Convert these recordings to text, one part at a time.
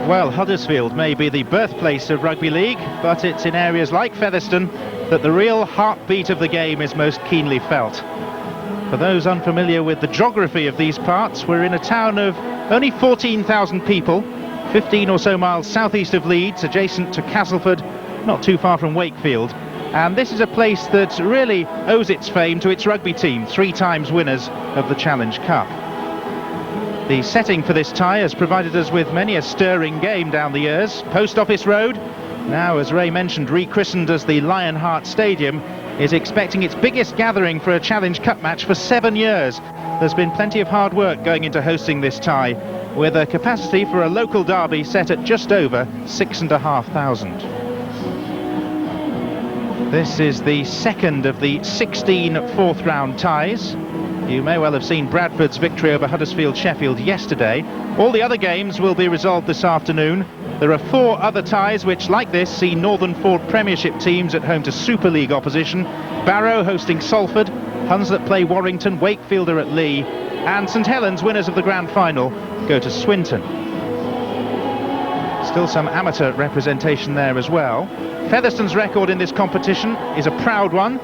Well, Huddersfield may be the birthplace of rugby league, but it's in areas like Featherstone that the real heartbeat of the game is most keenly felt. For those unfamiliar with the geography of these parts, we're in a town of only 14,000 people, 15 or so miles southeast of Leeds, adjacent to Castleford, not too far from Wakefield. And this is a place that really owes its fame to its rugby team, 3 times winners of the Challenge Cup. The setting for this tie has provided us with many a stirring game down the years. Post Office Road, now as Ray mentioned rechristened as the Lionheart Stadium, is expecting its biggest gathering for a Challenge Cup match for 7 years. There's been plenty of hard work going into hosting this tie, with a capacity for a local derby set at just over 6,500. This is the second of the 16 fourth-round ties. You may well have seen Bradford's victory over Huddersfield Sheffield yesterday. All the other games will be resolved this afternoon. There are 4 other ties which, like this, see Northern Ford Premiership teams at home to Super League opposition. Barrow hosting Salford, Hunslet play Warrington, Wakefield are at Lee, and St Helens, winners of the Grand Final, go to Swinton. Still some amateur representation there as well. Featherstone's record in this competition is a proud one.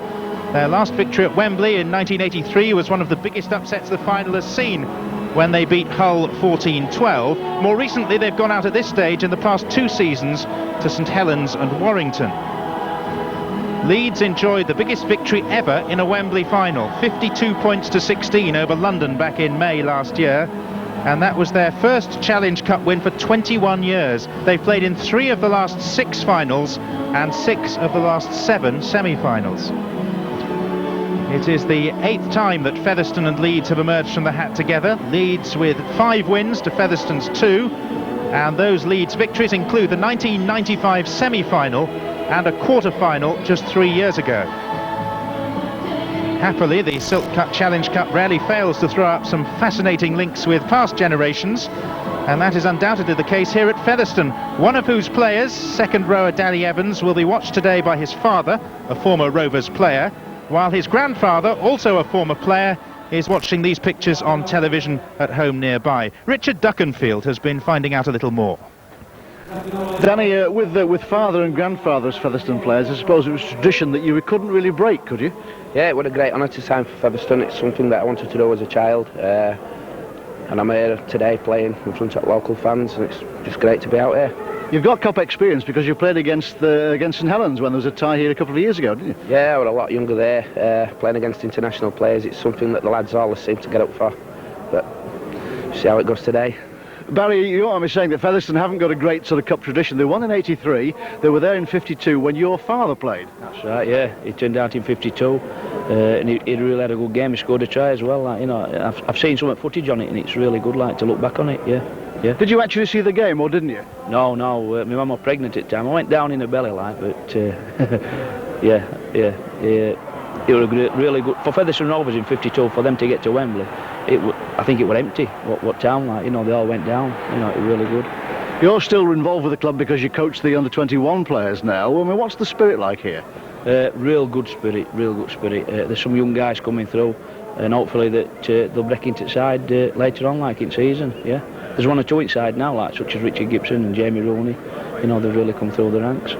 Their last victory at Wembley in 1983 was one of the biggest upsets the final has seen, when they beat Hull 14-12. More recently, they've gone out at this stage in the past 2 seasons to St Helens and Warrington. Leeds enjoyed the biggest victory ever in a Wembley final, 52 points to 16 over London back in May last year. And that was their first Challenge Cup win for 21 years. They've played in 3 of the last 6 finals and 6 of the last 7 semi-finals. It is the 8th time that Featherstone and Leeds have emerged from the hat together. Leeds with 5 wins to Featherstone's 2. And those Leeds victories include the 1995 semi-final and a quarter-final just 3 years ago. Happily, the Silk Cut Challenge Cup rarely fails to throw up some fascinating links with past generations, and that is undoubtedly the case here at Featherstone, one of whose players, second rower Danny Evans, will be watched today by his father, a former Rovers player, while his grandfather, also a former player, is watching these pictures on television at home nearby. Richard Duckenfield has been finding out a little more. Danny, with father and grandfather as Featherstone players, I suppose it was tradition that you couldn't really break, could you? Yeah, it was a great honour to sign for Featherstone. It's something that I wanted to do as a child, and I'm here today playing in front of local fans, and it's just great to be out here. You've got cup experience because you played against St Helens when there was a tie here a couple of years ago, didn't you? Yeah, I was a lot younger there, playing against international players. It's something that the lads always seem to get up for, but see how it goes today. Barry, you want me saying that Featherstone haven't got a great sort of cup tradition. They won in '83, they were there in '52 when your father played. That's right, yeah. He turned out in '52, and he really had a good game. He scored a try as well. Like, you know, I've seen some footage on it, and it's really good. Like to look back on it, yeah. Yeah. Did you actually see the game, or didn't you? No. My mum was pregnant at the time. I went down in her belly, like, but yeah. It was really good for Featherstone Rovers in '52 for them to get to Wembley. I think it was empty. What town, like, you know, they all went down. You know, it was really good. You're still involved with the club because you coach the under-21 players now. I mean, what's the spirit like here? Real good spirit. There's some young guys coming through, and hopefully that they'll break into the side later on, like in season. Yeah, there's 1 or 2 inside now, like such as Richard Gibson and Jamie Rooney. You know, they've really come through the ranks.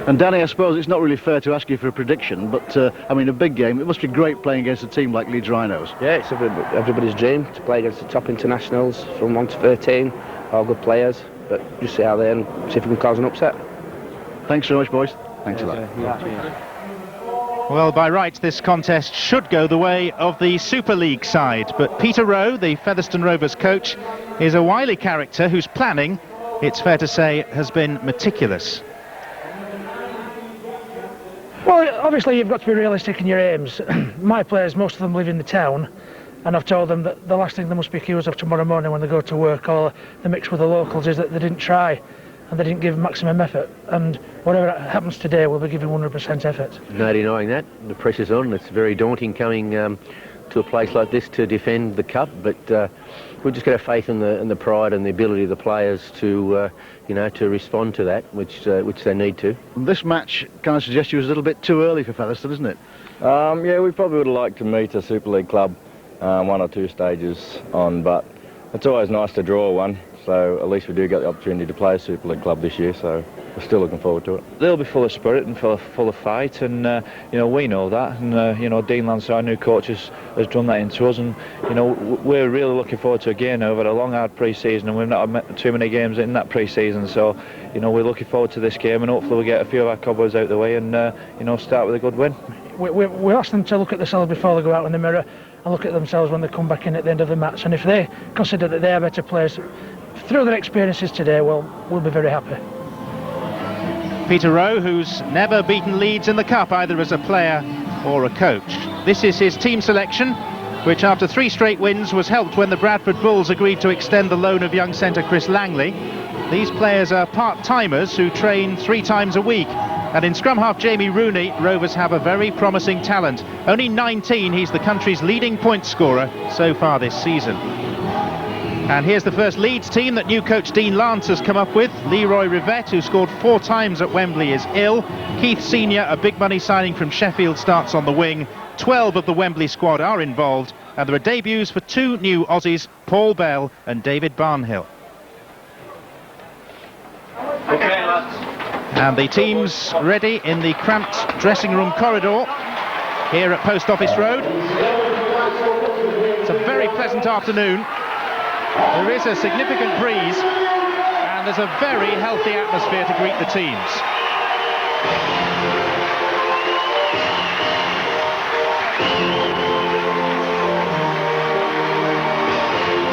And Danny, I suppose it's not really fair to ask you for a prediction, but I mean, a big game. It must be great playing against a team like Leeds Rhinos. Yeah, it's everybody's dream to play against the top internationals from 1 to 13, all good players. But just see how they and see if we can cause an upset. Thanks very much, boys. Thanks a lot. Well, by rights, this contest should go the way of the Super League side, but Peter Rowe, the Featherstone Rovers coach, is a wily character whose planning, it's fair to say, has been meticulous. Well, obviously you've got to be realistic in your aims. My players, most of them live in the town, and I've told them that the last thing they must be accused of tomorrow morning when they go to work or the mix with the locals is that they didn't try and they didn't give maximum effort, and whatever happens today we'll be giving 100% effort. No denying that. The pressure's on. It's very daunting coming to a place like this to defend the cup, but we've just got to have faith in the pride and the ability of the players to to respond to that, which they need to. This match kind of suggests you was a little bit too early for Featherstone, isn't it? Yeah, we probably would have liked to meet a Super League club 1 or 2 stages on, but it's always nice to draw one, So at least we do get the opportunity to play a Super League club this year, so we're still looking forward to it. They'll be full of spirit and full of fight, and we know that, and Dean Lance, our new coach, has done that into us, and we're really looking forward to a game over a long hard pre-season, and we've not had too many games in that pre-season, so we're looking forward to this game, and hopefully we'll get a few of our cobwebs out of the way and start with a good win. We ask them to look at themselves before they go out in the mirror and look at themselves when they come back in at the end of the match, and if they consider that they are better players through their experiences today, well, we'll be very happy. Peter Rowe, who's never beaten Leeds in the Cup, either as a player or a coach. This is his team selection, which after 3 straight wins was helped when the Bradford Bulls agreed to extend the loan of young centre Chris Langley. These players are part-timers who train 3 times a week. And in scrum half Jamie Rooney, Rovers have a very promising talent. Only 19, he's the country's leading point scorer so far this season. And here's the first Leeds team that new coach Dean Lance has come up with. Leroy Rivette, who scored 4 times at Wembley, is ill. Keith Senior, a big money signing from Sheffield, starts on the wing. 12 of the Wembley squad are involved, and there are debuts for 2 new Aussies, Paul Bell and David Barnhill. Okay, lads. And the team's ready in the cramped dressing room corridor here at Post Office Road. It's a very pleasant afternoon. There is a significant breeze and there's a very healthy atmosphere to greet the teams.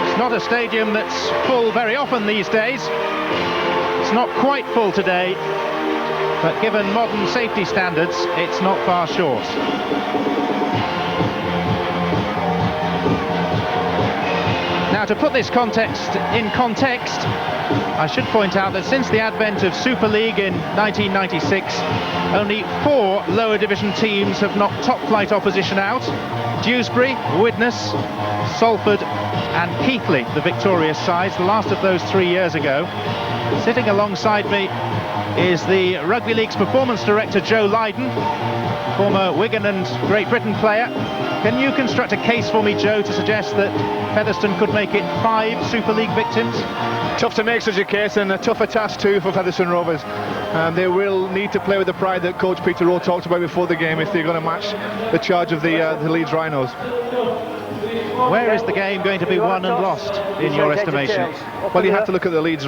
It's not a stadium that's full very often these days. It's not quite full today, but given modern safety standards, it's not far short. Now, to put this context in context, I should point out that since the advent of Super League in 1996, only 4 lower division teams have knocked top-flight opposition out. Dewsbury, Widnes, Salford and Keighley, the victorious sides, the last of those 3 years ago. Sitting alongside me is the Rugby League's performance director, Joe Lydon, former Wigan and Great Britain player. Can you construct a case for me, Joe, to suggest that Featherstone could make it 5 Super League victims? Tough to make such a case, and a tougher task too for Featherstone Rovers. They will need to play with the pride that Coach Peter Rowe talked about before the game if they're going to match the charge of the Leeds Rhinos. Where is the game going to be won and lost, in your estimation? Well, you have to look at the Leeds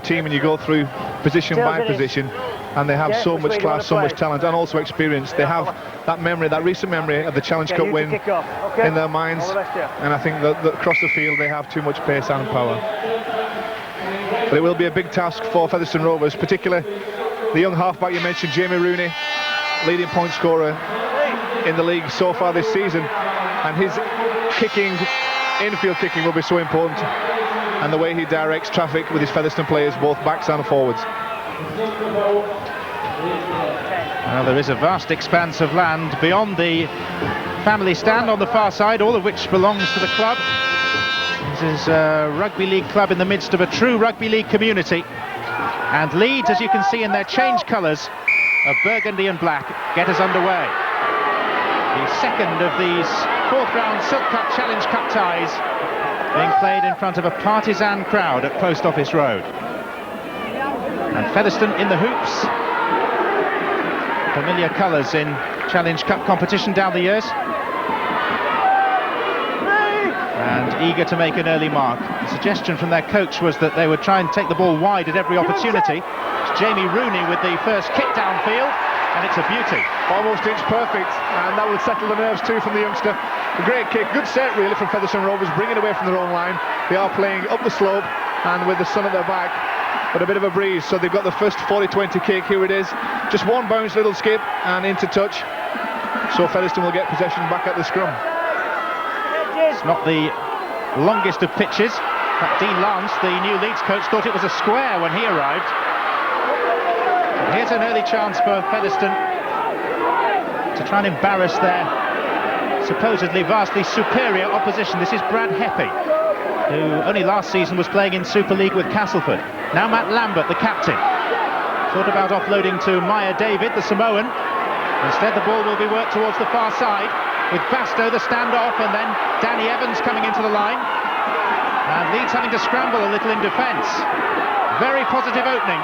team and you go through position by position, and they have so much class, so much talent, and also experience. They have that memory, that recent memory of the Challenge Cup win in their minds, and I think that across the field they have too much pace and power. But it will be a big task for Featherstone Rovers, particularly the young halfback you mentioned, Jamie Rooney, leading point scorer in the league so far this season, and his kicking, infield kicking, will be so important, and the way he directs traffic with his Featherstone players, both backs and forwards. Well, there is a vast expanse of land beyond the family stand on the far side, all of which belongs to the club. This is a rugby league club in the midst of a true rugby league community, and Leeds, as you can see in their change colours of burgundy and black, get us underway. The second of these 4th round Silk Cup Challenge Cup ties being played in front of a partisan crowd at Post Office Road. And Featherstone in the hoops. Familiar colours in Challenge Cup competition down the years. And eager to make an early mark. The suggestion from their coach was that they would try and take the ball wide at every opportunity. It's Jamie Rooney with the first kick downfield, and it's a beauty. Almost inch perfect, and that will settle the nerves too from the youngster. A great kick, good set really from Featherstone Rovers, bringing away from their own line. They are playing up the slope and with the sun at their back, but a bit of a breeze, so they've got the first 40-20 kick. Here it is, just one bounce, little skip and into touch, so Featherstone will get possession back at the scrum. It's not the longest of pitches. Dean Lance, the new Leeds coach, thought it was a square when he arrived. Here's an early chance for Featherstone to try and embarrass their supposedly vastly superior opposition. This is Brad Heppy, who only last season was playing in Super League with Castleford. Now Matt Lambert, the captain, thought about offloading to Maya David, the Samoan. Instead, the ball will be worked towards the far side with Basto, the standoff, and then Danny Evans coming into the line. And Leeds having to scramble a little in defence. Very positive opening.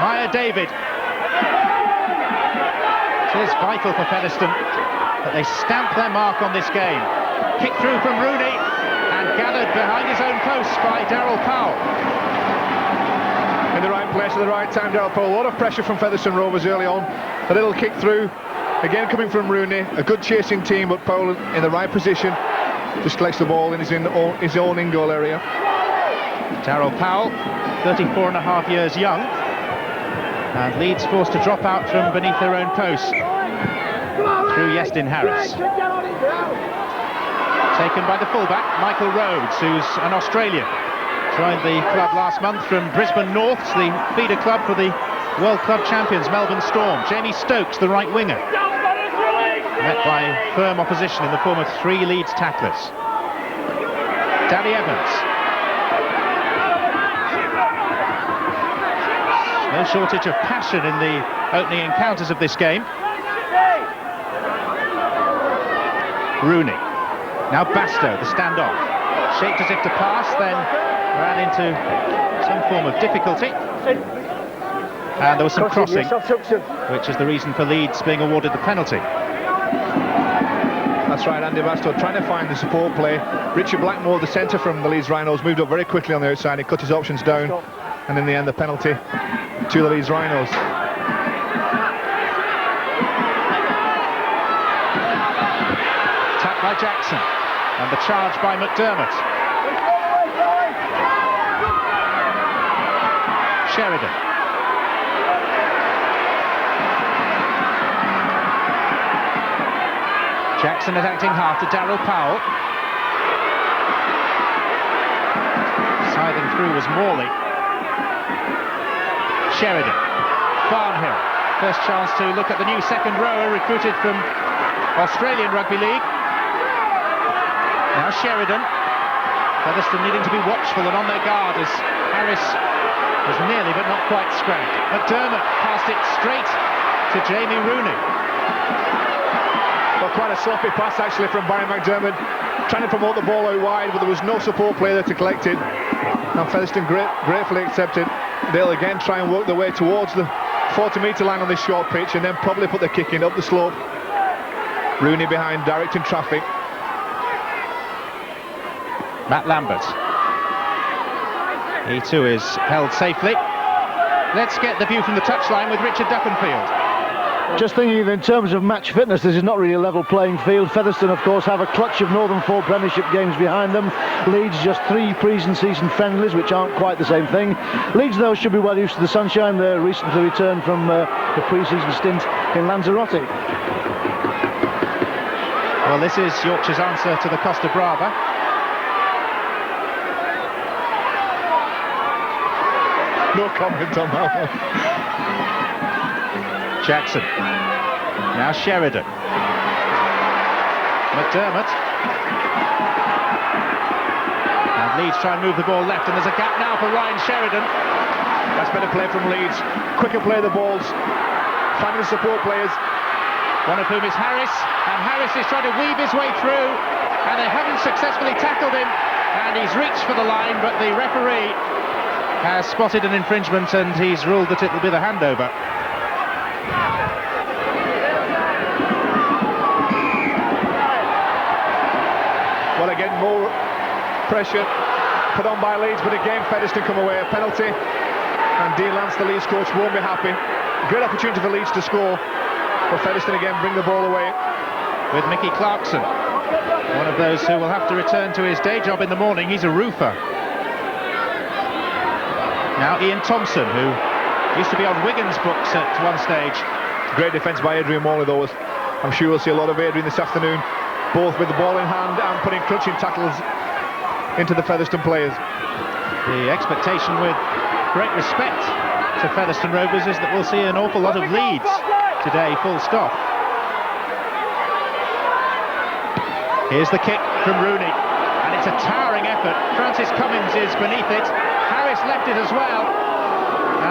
Maya David. It is vital for Featherstone that they stamp their mark on this game. Kick through from Rooney and gathered behind his own post by Darryl Powell. In the right place at the right time, Darryl Powell. A lot of pressure from Featherstone Rovers early on. A little kick through, again coming from Rooney. A good chasing team, but Powell in the right position. Just collects the ball in his own in-goal area. Darryl Powell, 34 and a half years young. And Leeds forced to drop out from beneath their own post through Iestyn Harris. Taken by the fullback, Michael Rhodes, who's an Australian. Joined the club last month from Brisbane Norths, the feeder club for the World Club champions Melbourne Storm. Jamie Stokes, the right winger. Met by firm opposition in the form of 3 Leeds tacklers. Danny Evans. No shortage of passion in the opening encounters of this game. Rooney. Now Bastow, the standoff. Shaped as if to pass, then ran into some form of difficulty. And there was some crossing, which is the reason for Leeds being awarded the penalty. That's right, Andy Bastow trying to find the support play. Richard Blackmore, the centre from the Leeds Rhinos, moved up very quickly on the outside. He cut his options down, and in the end the penalty to the Leeds Rhinos. Tapped by Jackson, and the charge by McDermott. Sheridan. Jackson attacking half to Darryl Powell. Scything through was Morley. Sheridan. Barnhill. First chance to look at the new second rower recruited from Australian Rugby League. Now Sheridan. Featherstone needing to be watchful and on their guard as Harris was nearly but not quite scragged. McDermott passed it straight to Jamie Rooney. Well, quite a sloppy pass actually from Barry McDermott, trying to promote the ball out wide, but there was no support player there to collect it. And Featherstone gratefully accepted. They'll again try and work their way towards the 40-metre line on this short pitch and then probably put the kick in up the slope. Rooney behind, directing traffic. Matt Lambert. He too is held safely. Let's get the view from the touchline with Richard Duckenfield. Just thinking in terms of match fitness, this is not really a level playing field. Featherstone, of course, have a clutch of Northern 4 Premiership games behind them. Leeds just 3 pre-season friendlies, which aren't quite the same thing. Leeds, though, should be well used to the sunshine. They're recently returned from the pre-season stint in Lanzarote. Well, this is Yorkshire's answer to the Costa Brava. No comment on that one. Jackson. Now Sheridan. McDermott. And Leeds try and move the ball left, and there's a gap now for Ryan Sheridan. That's better play from Leeds. Quicker play the balls. Finding the support players. One of whom is Harris, and Harris is trying to weave his way through, and they haven't successfully tackled him, and he's reached for the line, but the referee has spotted an infringement and he's ruled that it will be the handover. Well, again, more pressure put on by Leeds, but again Featherstone come away a penalty, and Dean Lance, the Leeds coach, won't be happy. Great opportunity for Leeds to score, but Featherstone again bring the ball away. With Mickey Clarkson, one of those who will have to return to his day job in the morning. He's a roofer. Now Ian Thompson, who used to be on Wigan's books at one stage. Great defence by Adrian Morley, though. I'm sure we'll see a lot of Adrian this afternoon, both with the ball in hand and putting clutching tackles into the Featherstone players. The expectation, with great respect to Featherstone Rovers, is that we'll see an awful lot of Leeds today, full stop. Here's the kick from Rooney, and it's a towering effort. Francis Cummins is beneath it. Harris left it as well,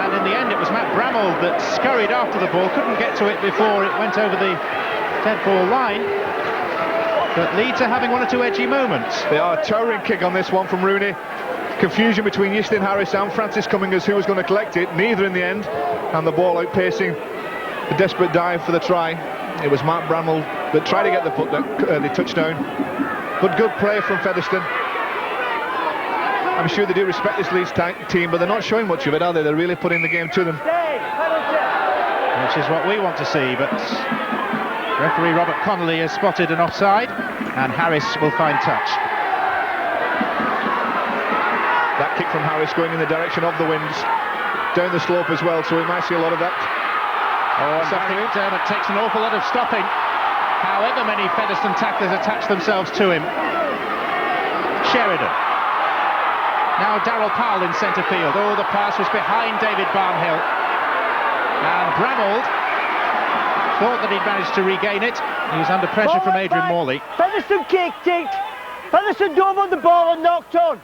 and in the end it was Matt Bramall that scurried after the ball, couldn't get to it before it went over the dead ball line. But Leeds are having one or two edgy moments. They are. A towering kick on this one from Rooney. Confusion between Justin Harris and Francis Cummings, who was going to collect it. Neither in the end. And the ball outpacing the desperate dive for the try. It was Mark Bramall that tried to get the touchdown. But good play from Featherstone. I'm sure they do respect this Leeds team, but they're not showing much of it, are they? They're really putting the game to them. Which is what we want to see, but referee Robert Connolly has spotted an offside, and Harris will find touch. That kick from Harris going in the direction of the winds, down the slope as well, so we might see a lot of that. Oh, and Barry McDermott takes an awful lot of stopping. However many Featherstone tacklers attach themselves to him. Sheridan. Now Darrell Powell in centre field. Oh, the pass was behind David Barnhill. And Bramall thought that he'd managed to regain it. He was under pressure from Adrian Morley. Featherstone kicked it. Featherstone dove on the ball and knocked on.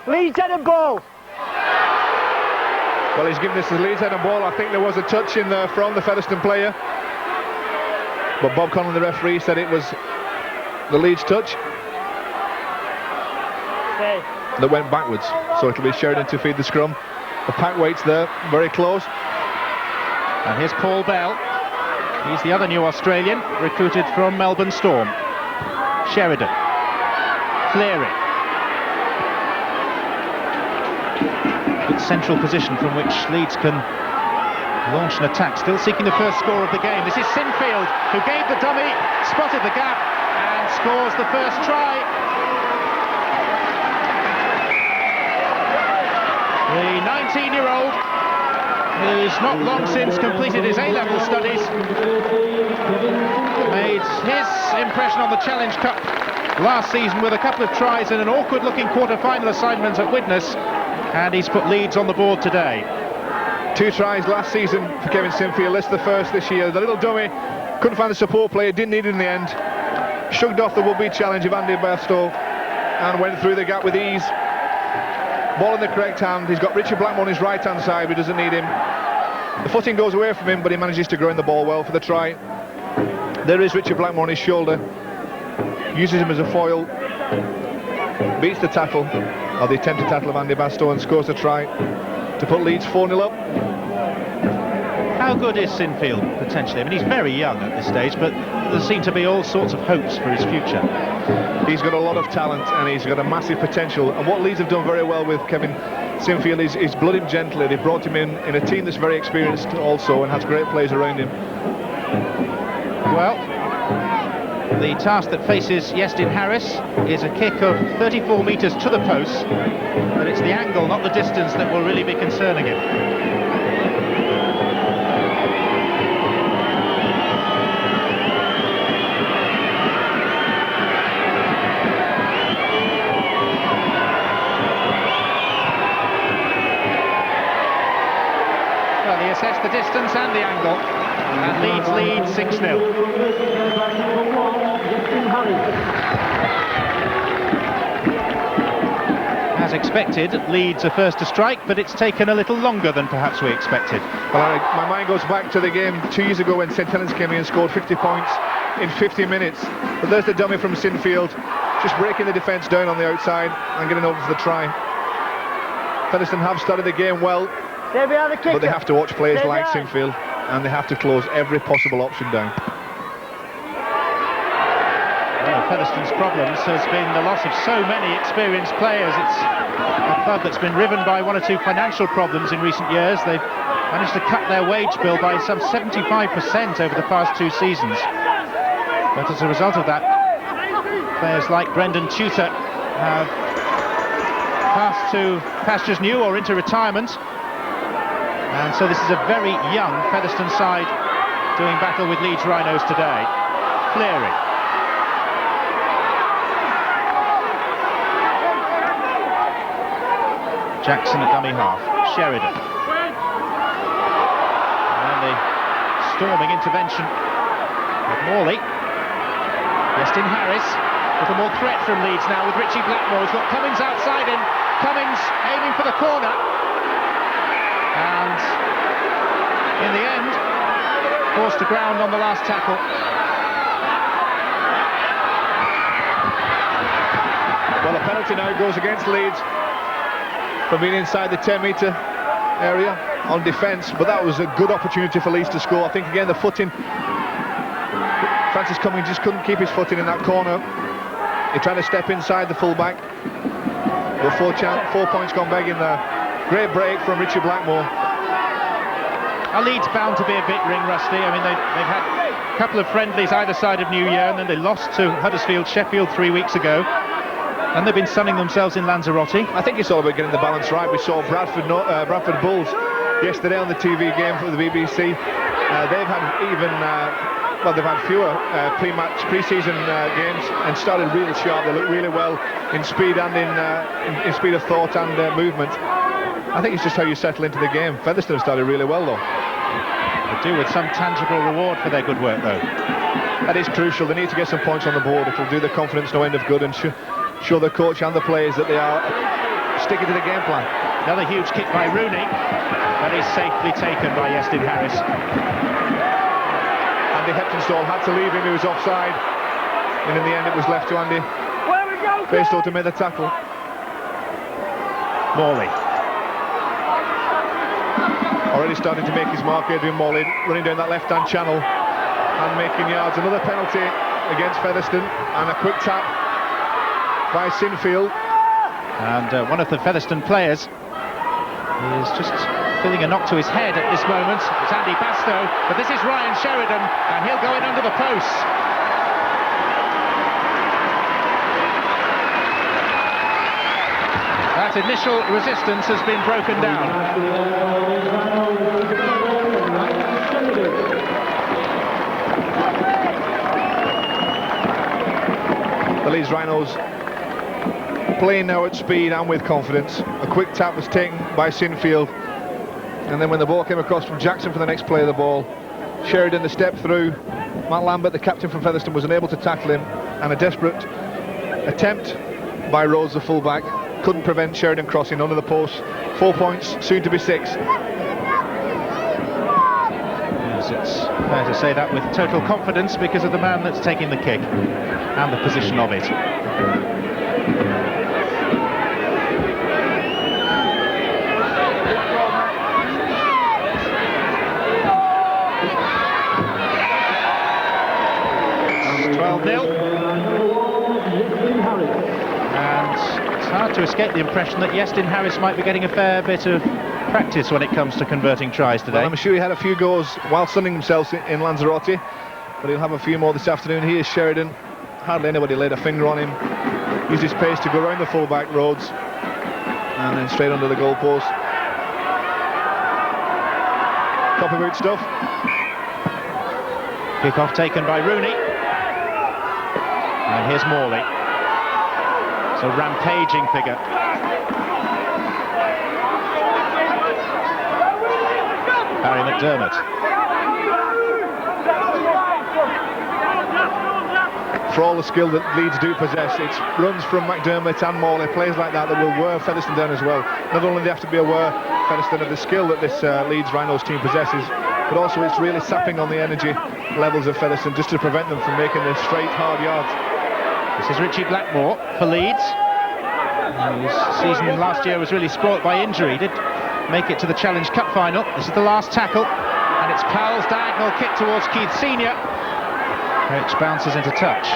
Leeds had a ball. Well, he's given this to Leeds head and ball. I think there was a touch in there from the Featherstone player. But Bob Conlon, the referee, said it was the Leeds touch that went backwards. So it'll be Sheridan to feed the scrum. The pack waits there, very close. And here's Paul Bell. He's the other new Australian, recruited from Melbourne Storm. Sheridan. Cleary. Good central position from which Leeds can launch an attack. Still seeking the first score of the game. This is Sinfield, who gave the dummy, spotted the gap, and scores the first try. The 19-year-old, who's not long since completed his A-level studies, made his impression on the Challenge Cup last season with a couple of tries and an awkward-looking quarter-final assignment at Widnes, and he's put Leeds on the board today. 2 tries last season for Kevin Sinfield. This is the first this year. The little dummy couldn't find the support player, didn't need it in the end. Shrugged off the would-be challenge of Andy Bairstow and went through the gap with ease. Ball in the correct hand. He's got Richie Blackmore on his right-hand side, but doesn't need him. The footing goes away from him, but he manages to ground the ball well for the try. There is Richie Blackmore on his shoulder. Uses him as a foil. Beats the tackle, or the attempted tackle of Andy Bairstow, and scores the try to put Leeds 4-0 up. How good is Sinfield, potentially? I mean, he's very young at this stage, but there seem to be all sorts of hopes for his future. He's got a lot of talent, and he's got a massive potential. And what Leeds have done very well with Kevin Sinfield is blood him gently. They brought him in a team that's very experienced also, and has great players around him. Well, the task that faces Justin Harris is a kick of 34 metres to the post, but it's the angle, not the distance, that will really be concerning him. Well, he assessed the distance and the angle, and Leeds lead 6-0. As expected, Leeds are first to strike, but it's taken a little longer than perhaps we expected. Well, my mind goes back to the game 2 years ago when St Helens came in and scored 50 points in 50 minutes. But there's the dummy from Sinfield, just breaking the defence down on the outside and getting over for the try. Featherstone have started the game well, but they have to watch players like Sinfield, and they have to close every possible option down. Featherstone's problems has been the loss of so many experienced players. It's a club that's been riven by one or two financial problems in recent years. They've managed to cut their wage bill by some 75% over the past 2 seasons. But as a result of that, players like Brendan Tudor have passed to pastures new or into retirement. And so this is a very young Featherstone side doing battle with Leeds Rhinos today. Cleary. Jackson at dummy half. Sheridan. And the storming intervention of Morley. Justin Harris. A little more threat from Leeds now with Richie Blackmore. He's got Cummings outside him. Cummings aiming for the corner. And in the end, forced to ground on the last tackle. Well, the penalty now goes against Leeds for being inside the 10-metre area on defence, but that was a good opportunity for Leeds to score. I think again the footing, Francis Cummings just couldn't keep his footing in that corner. He tried to step inside the full-back, but 4 points gone begging there. Great break from Richie Blackmore. Are Leeds bound to be a bit ring rusty? I mean, they've had a couple of friendlies either side of New Year, and then they lost to Huddersfield Sheffield 3 weeks ago, and they've been sunning themselves in Lanzarote. I think it's all about getting the balance right. We saw Bradford Bulls yesterday on the TV game for the BBC. They've had even they've had fewer pre-season games and started really sharp. They look really well in speed and in speed of thought and movement. I think it's just how you settle into the game. Featherstone have started really well though. They do, with some tangible reward for their good work though. That is crucial. They need to get some points on the board. It'll do the confidence no end of good and show the coach and the players that they are sticking to the game plan. Another huge kick by Rooney, but is safely taken by Iestyn Harris. Andy Heptonstall had to leave him, he was offside, and in the end it was left to Andy Featherstone to make the tackle. Morley. Already starting to make his mark, Adrian Morley, running down that left-hand channel and making yards. Another penalty against Featherstone, and a quick tap by Sinfield. And one of the Featherstone players is just feeling a knock to his head at this moment. It's Andy Bastow, but this is Ryan Sheridan, and he'll go in under the posts. That initial resistance has been broken down. The Leeds Rhinos playing now at speed and with confidence. A quick tap was taken by Sinfield, and then when the ball came across from Jackson for the next play of the ball, Sheridan the step through. Matt Lambert, the captain from Featherstone, was unable to tackle him, and a desperate attempt by Rhodes, the fullback, couldn't prevent Sheridan crossing under the post. 4 points, soon to be 6. Yes, it's fair to say that with total confidence because of the man that's taking the kick and the position of it. It's hard to escape the impression that Iestyn Harris might be getting a fair bit of practice when it comes to converting tries today. Well, I'm sure he had a few goals while sunning himself in Lanzarote, but he'll have a few more this afternoon. He is Sheridan. Hardly anybody laid a finger on him. Used his pace to go around the full-back Rhodes and then straight under the goalpost. Copperboot stuff. Kick-off taken by Rooney. And here's Morley. It's a rampaging figure. Barry McDermott. For all the skill that Leeds do possess, it's runs from McDermott and Morley, players like that will wear Featherstone down as well. Not only do they have to be aware, Featherstone, of the skill that this Leeds Rhinos team possesses, but also it's really sapping on the energy levels of Featherstone just to prevent them from making the straight, hard yards. This is Richie Blackmore for Leeds. His season last year was really spoilt by injury. He did make it to the Challenge Cup final. This is the last tackle, and it's Powell's diagonal kick towards Keith Senior, which bounces into touch.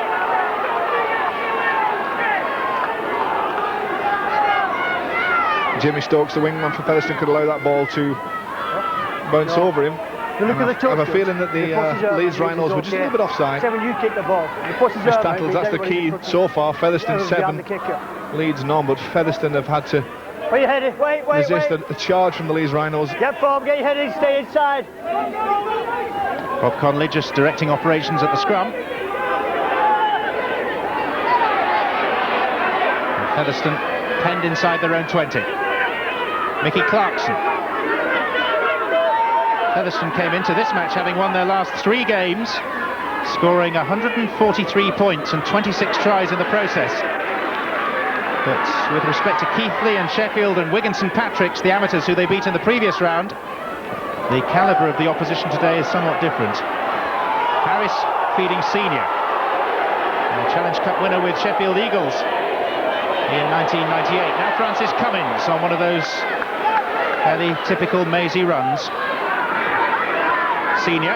Jimmy Stokes, the wingman for Featherstone, could allow that ball to bounce over him. I have a feeling that the Leeds Rhinos were just a little bit offside. You kick the ball. Missed tackles, that's the key so far. Featherstone 7, Leeds none, but Featherstone have had to resist a charge from the Leeds Rhinos. Get form, get your head in, stay inside. Bob Conley just directing operations at the scrum. And Featherstone penned inside their own 20. Mickey Clarkson. Featherstone came into this match having won their last 3 games, scoring 143 points and 26 tries in the process. But with respect to Keighley and Sheffield and Wigan St Patrick's, the amateurs who they beat in the previous round, the calibre of the opposition today is somewhat different. Harris feeding Senior. And Challenge Cup winner with Sheffield Eagles in 1998. Now Francis Cummins on one of those fairly typical mazy runs. Senior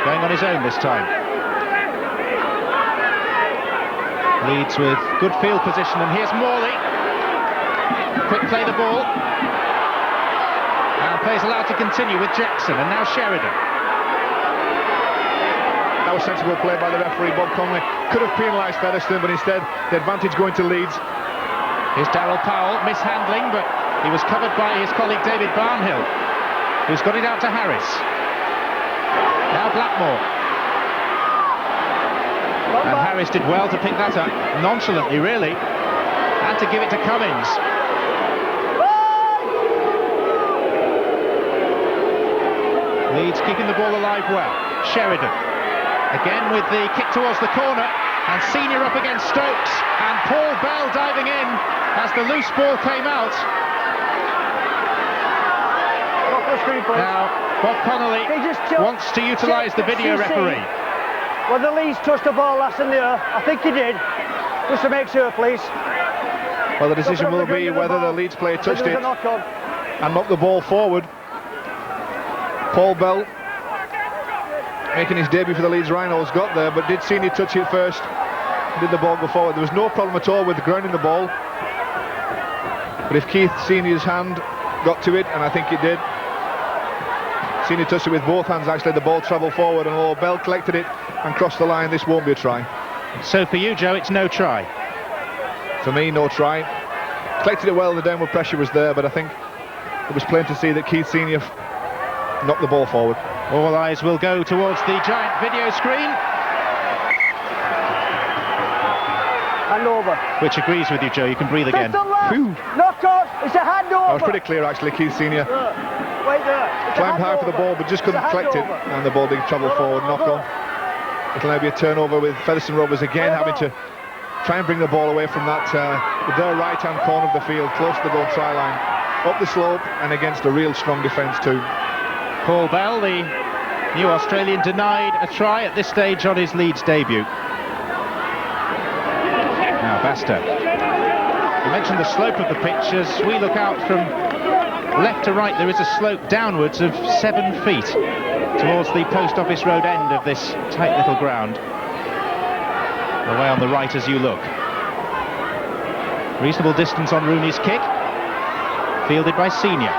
going on his own this time. Leeds with good field position, and here's Morley. Quick play the ball. And plays allowed to continue with Jackson, and now Sheridan. That was sensible play by the referee, Bob Connolly. Could have penalised Featherstone, but instead the advantage going to Leeds. Here's Darryl Powell, mishandling, but he was covered by his colleague David Barnhill, who's got it out to Harris. Now Blackmore. And Harris did well to pick that up, nonchalantly really, and to give it to Cummins. Leeds keeping the ball alive well. Sheridan, again with the kick towards the corner, and Senior up against Stokes, and Paul Bell diving in as the loose ball came out. Now, Bob Connolly wants to utilise the video referee. Whether Leeds touched the ball last in the air, I think he did. Just to make sure, please. Well, the decision will be whether the Leeds player touched it and knocked the ball forward. Paul Bell, making his debut for the Leeds Rhinos, got there, but did Senior touch it first? Did the ball go forward? There was no problem at all with grounding the ball. But if Keith Senior's hand got to it, and I think it did, Senior touched it with both hands, actually the ball travelled forward, and although Bell collected it and crossed the line, this won't be a try. So for you, Joe, it's no try? For me, no try. Collected it well, the downward pressure was there, but I think it was plain to see that Keith Senior knocked the ball forward. All eyes will go towards the giant video screen. Hand over. Which agrees with you, Joe, you can breathe again. Knock on, it's a hand over. That was pretty clear actually, Keith Senior. Wait there. Climbed high for the ball, but just couldn't collect it, and the ball did travel forward, knock on. It'll now be a turnover with Featherstone Rovers again having to try and bring the ball away from that with their right-hand corner of the field, close to the goal try line, up the slope and against a real strong defence too. Paul Bell, the new Australian, denied a try at this stage on his Leeds debut. Now Bastow. You mentioned the slope of the pitch. As we look out from left to right, there is a slope downwards of 7 feet towards the Post Office Road end of this tight little ground. Away on the right as you look. Reasonable distance on Rooney's kick. Fielded by Senior.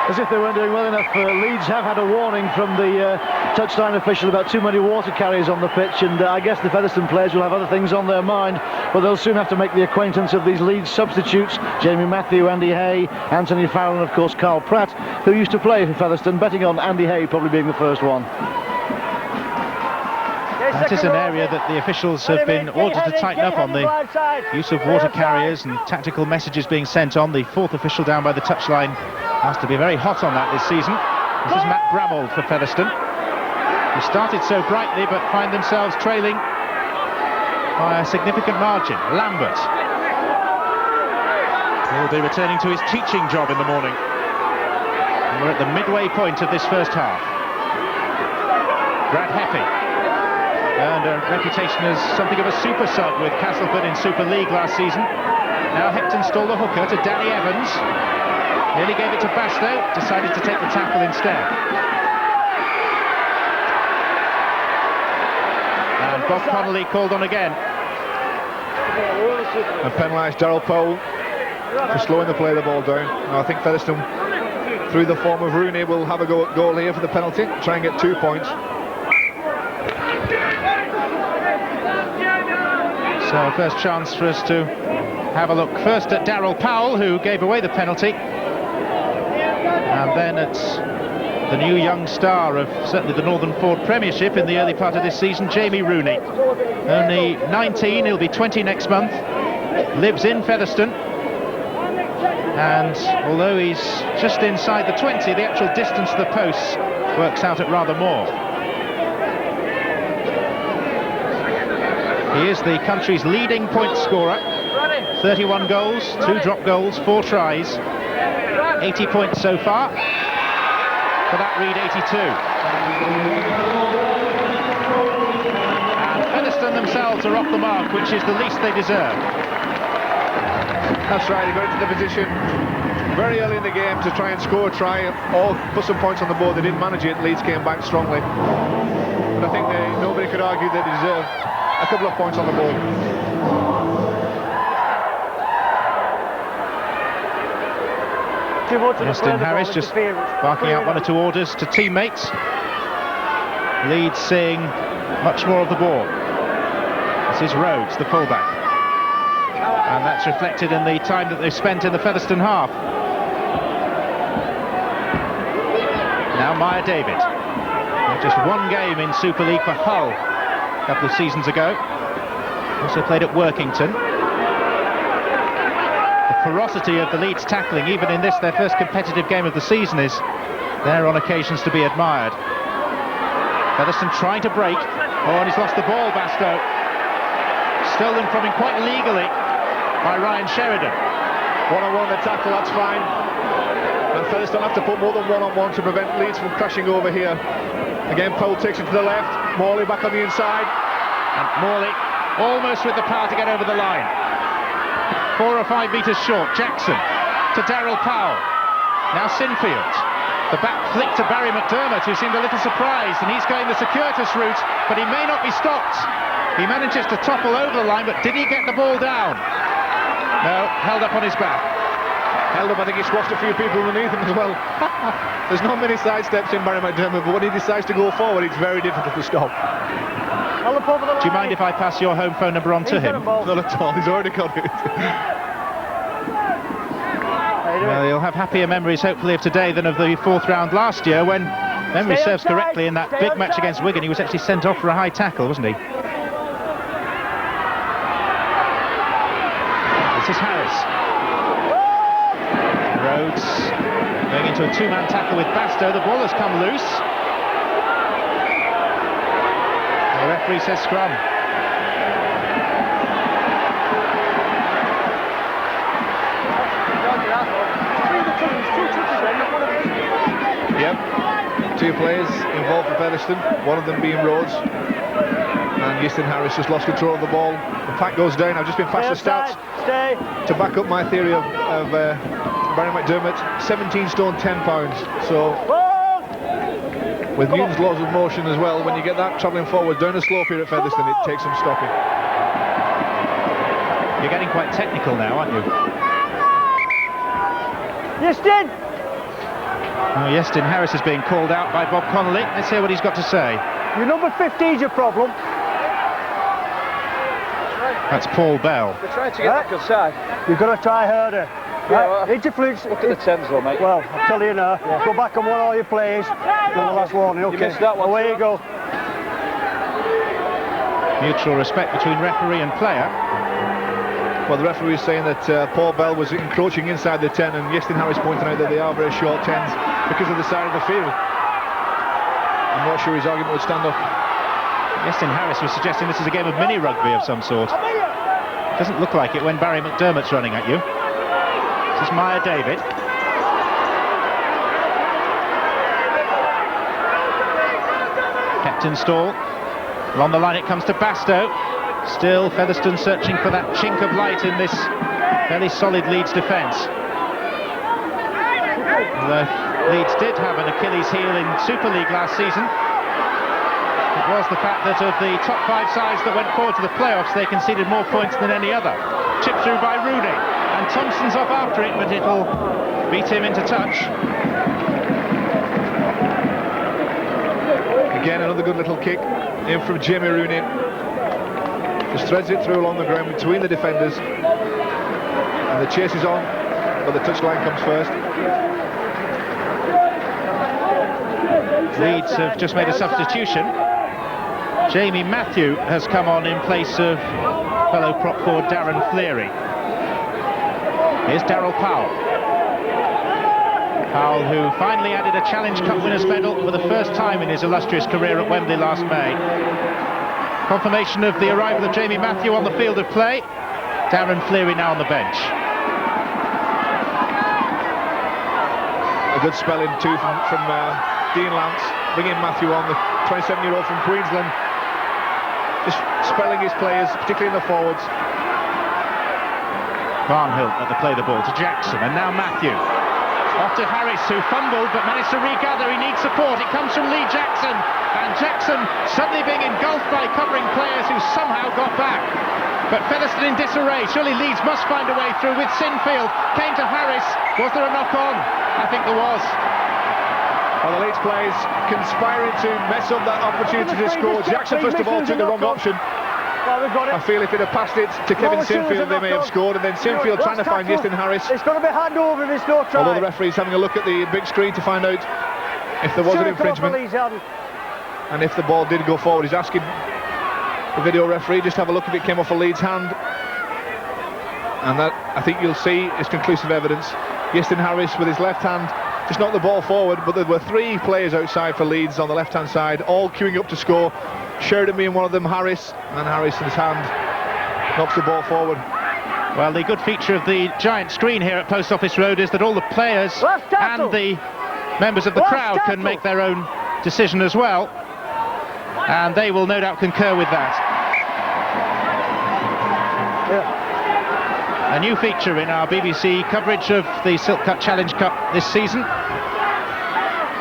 As if they weren't doing well enough, Leeds have had a warning from the touchline official about too many water carriers on the pitch, and I guess the Featherstone players will have other things on their mind, but they'll soon have to make the acquaintance of these Leeds substitutes: Jamie Matthew, Andy Hay, Anthony Farrell, and of course Carl Pratt, who used to play for Featherstone, betting on Andy Hay probably being the first one. That is an area that the officials have been ordered to tighten up on, the use of water carriers and tactical messages being sent on. The fourth official down by the touchline has to be very hot on that this season. This is Matt Bramall for Featherstone. They started so brightly but find themselves trailing by a significant margin. Lambert will be returning to his teaching job in the morning. And we're at the midway point of this first half. Brad Heffy earned a reputation as something of a super sub with Castleford in Super League last season. Now Heptonstall the hooker to Danny Evans. Nearly gave it to Bastow, decided to take the tackle instead. And Bob Connolly called on again. And penalised Darryl Powell for slowing the play of the ball down. Now I think Featherstone, through the form of Rooney, will have a go at goal here for the penalty, try and get 2 points. So first chance for us to have a look first at Darryl Powell, who gave away the penalty, and then at the new young star of certainly the Northern Ford Premiership in the early part of this season, Jamie Rooney. Only 19, he'll be 20 next month, lives in Featherstone, and although he's just inside the 20, the actual distance to the posts works out at rather more. He is the country's leading point scorer. 31 goals, 2 drop goals, 4 tries. 80 points so far. For that read, 82. shots are off the mark, which is the least they deserve. That's right, he got into the position very early in the game to try and score a try or put some points on the board. They didn't manage it. Leeds came back strongly. But I think nobody could argue they deserve a couple of points on the board. Justin Harris just barking out one or two orders to teammates. Leeds seeing much more of the ball. This is Rhodes, the fullback. And that's reflected in the time that they've spent in the Featherstone half. Now Maya David. Just one game in Super League for Hull a couple of seasons ago. Also played at Workington. The ferocity of the Leeds tackling, even in this, their first competitive game of the season, is there on occasions to be admired. Featherstone trying to break. Oh, and he's lost the ball, Bastow. Stolen from him quite legally by Ryan Sheridan. One-on-one the tackle, that's fine. And Featherstone have to put more than one-on-one to prevent Leeds from crashing over here. Again, Powell takes it to the left. Morley back on the inside. And Morley almost with the power to get over the line. 4 or 5 metres short. Jackson to Daryl Powell. Now Sinfield. The back flick to Barry McDermott, who seemed a little surprised, and he's going the circuitous route, but he may not be stopped. He manages to topple over the line, but did he get the ball down? No, held up on his back. Held up, I think he squashed a few people underneath him as well. There's not many side steps in Barry McDermott, but when he decides to go forward, it's very difficult to stop. Do you mind if I pass your home phone number on to him? Not at all, he's already got it. Well, you'll have happier memories, hopefully, of today than of the 4th round last year, when memory serves correctly, in that big match against Wigan, he was actually sent off for a high tackle, wasn't he? This is Harris. Rhodes going into a 2-man tackle with Bastow. The ball has come loose. The referee says scrum. Yep, 2 players involved for Featherstone, one of them being Rhodes. And Justin Harris just lost control of the ball. The pack goes down. I've just been past the stats to back up my theory of Barry McDermott. 17 stone, 10 pounds. So with Newton's laws of motion as well, when you get that travelling forward down a slope here at Featherstone, it takes some stopping. You're getting quite technical now, aren't you? Justin! Oh, Justin Harris is being called out by Bob Connolly. Let's hear what he's got to say. Your number 15's your problem. That's Paul Bell. They're trying to get back inside. You've got to try harder. Yeah, Interflux. Look at the 10s though, mate. Well, I'll tell you now. Yeah. Go back and win all your plays. The last warning, okay? You missed that one. Away you go. Mutual respect between referee and player. Well, the referee is saying that Paul Bell was encroaching inside the 10, and Justin Harris pointing out that they are very short 10s because of the side of the field. I'm not sure his argument would stand up. Justin Harris was suggesting this is a game of mini rugby of some sort. Doesn't look like it when Barry McDermott's running at you. This is Maya David. Captain Stall. Along the line it comes to Bastow. Still Featherstone searching for that chink of light in this fairly solid Leeds defence. Although Leeds did have an Achilles heel in Super League last season, it was the fact that of the top 5 sides that went forward to the playoffs, they conceded more points than any other. Chipped through by Rooney, and Thompson's off after it, but it'll beat him into touch. Again, another good little kick in from Jamie Rooney. Just threads it through along the ground between the defenders, and the chase is on, but the touchline comes first. Leeds have just made a substitution. Jamie Matthew has come on in place of fellow prop forward Darren Fleary. Here's Daryl Powell. Powell, who finally added a Challenge Cup winners' medal for the first time in his illustrious career at Wembley last May. Confirmation of the arrival of Jamie Matthew on the field of play. Darren Fleary now on the bench. A good spell in too from Dean Lance, bringing Matthew on, the 27-year-old from Queensland. just spelling his players, particularly in the forwards. Barnhill at the play the ball to Jackson, and now Matthew. Off to Harris, who fumbled but managed to regather. He needs support. It comes from Lee Jackson, and Jackson suddenly being engulfed by covering players who somehow got back. But Featherstone in disarray. Surely Leeds must find a way through with Sinfield. Came to Harris. Was there a knock on? I think there was. Well, the Leeds players conspiring to mess up that opportunity to score. Jackson, first of all, took the wrong option. I feel if he'd have passed it to Kevin Sinfield, they may have scored, and then Sinfield trying to find Easton Harris. It's going to be hand over if it's no try. Although the referee's having a look at the big screen to find out if there was an infringement. And if the ball did go forward, he's asking the video referee just have a look if it came off a Leeds hand. And that, I think you'll see, is conclusive evidence. Easton Harris with his left hand just knocked the ball forward, but there were 3 players outside for Leeds on the left-hand side, all queuing up to score. Sheridan being one of them, Harris, and Harris in his hand knocks the ball forward. Well, the good feature of the giant screen here at Post Office Road is that all the players and the members of the crowd can make their own decision as well, and they will no doubt concur with that. A new feature in our BBC coverage of the Silk Cut Challenge Cup this season.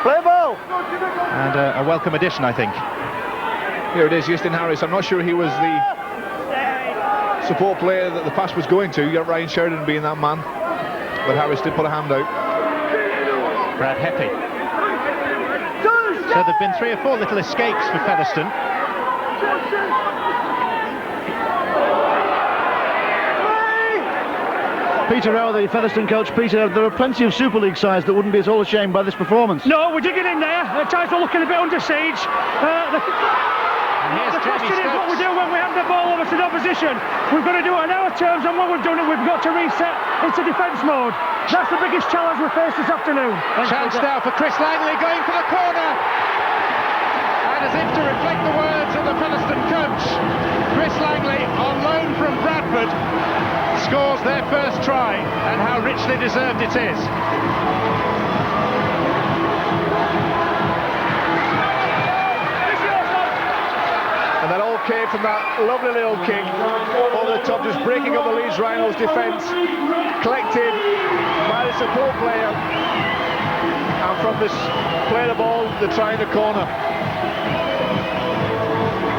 Play ball! And a welcome addition, I think. Here it is, Easton Harris. I'm not sure he was the support player that the pass was going to. You got Ryan Sheridan being that man, but Harris did put a hand out. Brad Heppy. So there have been 3 or 4 little escapes for Featherstone. Peter Rowe, the Featherstone coach. Peter, there are plenty of Super League sides that wouldn't be at all ashamed by this performance. No, we're digging in there. The ties are looking a bit under siege. The question is what we do when we hand the ball over to the opposition. We've got to do it on our terms, and when we've done it, we've got to reset into defence mode. That's the biggest challenge we face this afternoon. Chance now for Chris Langley going for the corner. And as if to reflect the words of the Featherstone coach, Chris Langley, on loan from Bradford, scores their first try, and how richly deserved it is. And that all came from that lovely little kick over the top, just breaking up the Leeds Rhinos defence, collected by the support player, and from this play the ball, the try in the corner.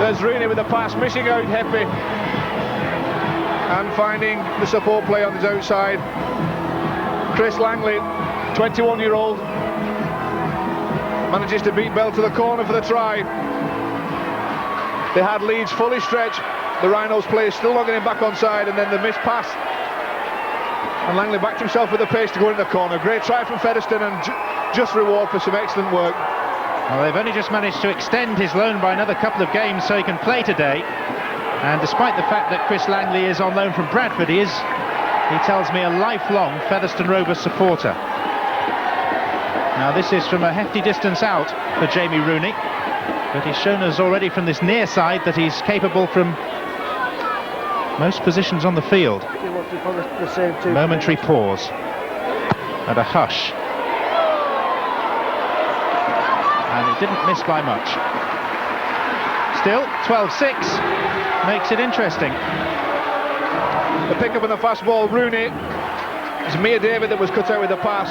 There's Rooney with the pass, missing out Heppy, and finding the support play on his outside. Chris Langley, 21-year-old, manages to beat Bell to the corner for the try. They had Leeds fully stretched. The Rhinos players still not getting back onside, and then the missed pass. And Langley backed himself with the pace to go in the corner. Great try from Featherstone, and just reward for some excellent work. Well, they've only just managed to extend his loan by another couple of games so he can play today. And despite the fact that Chris Langley is on loan from Bradford, he tells me, a lifelong Featherstone Rovers supporter. Now this is from a hefty distance out for Jamie Rooney, but he's shown us already from this near side that he's capable from most positions on the field. Momentary pause and a hush. And it didn't miss by much. Still, 12-6 makes it interesting. The pick up on the fast ball, Rooney. It's Mia David that was cut out with the pass.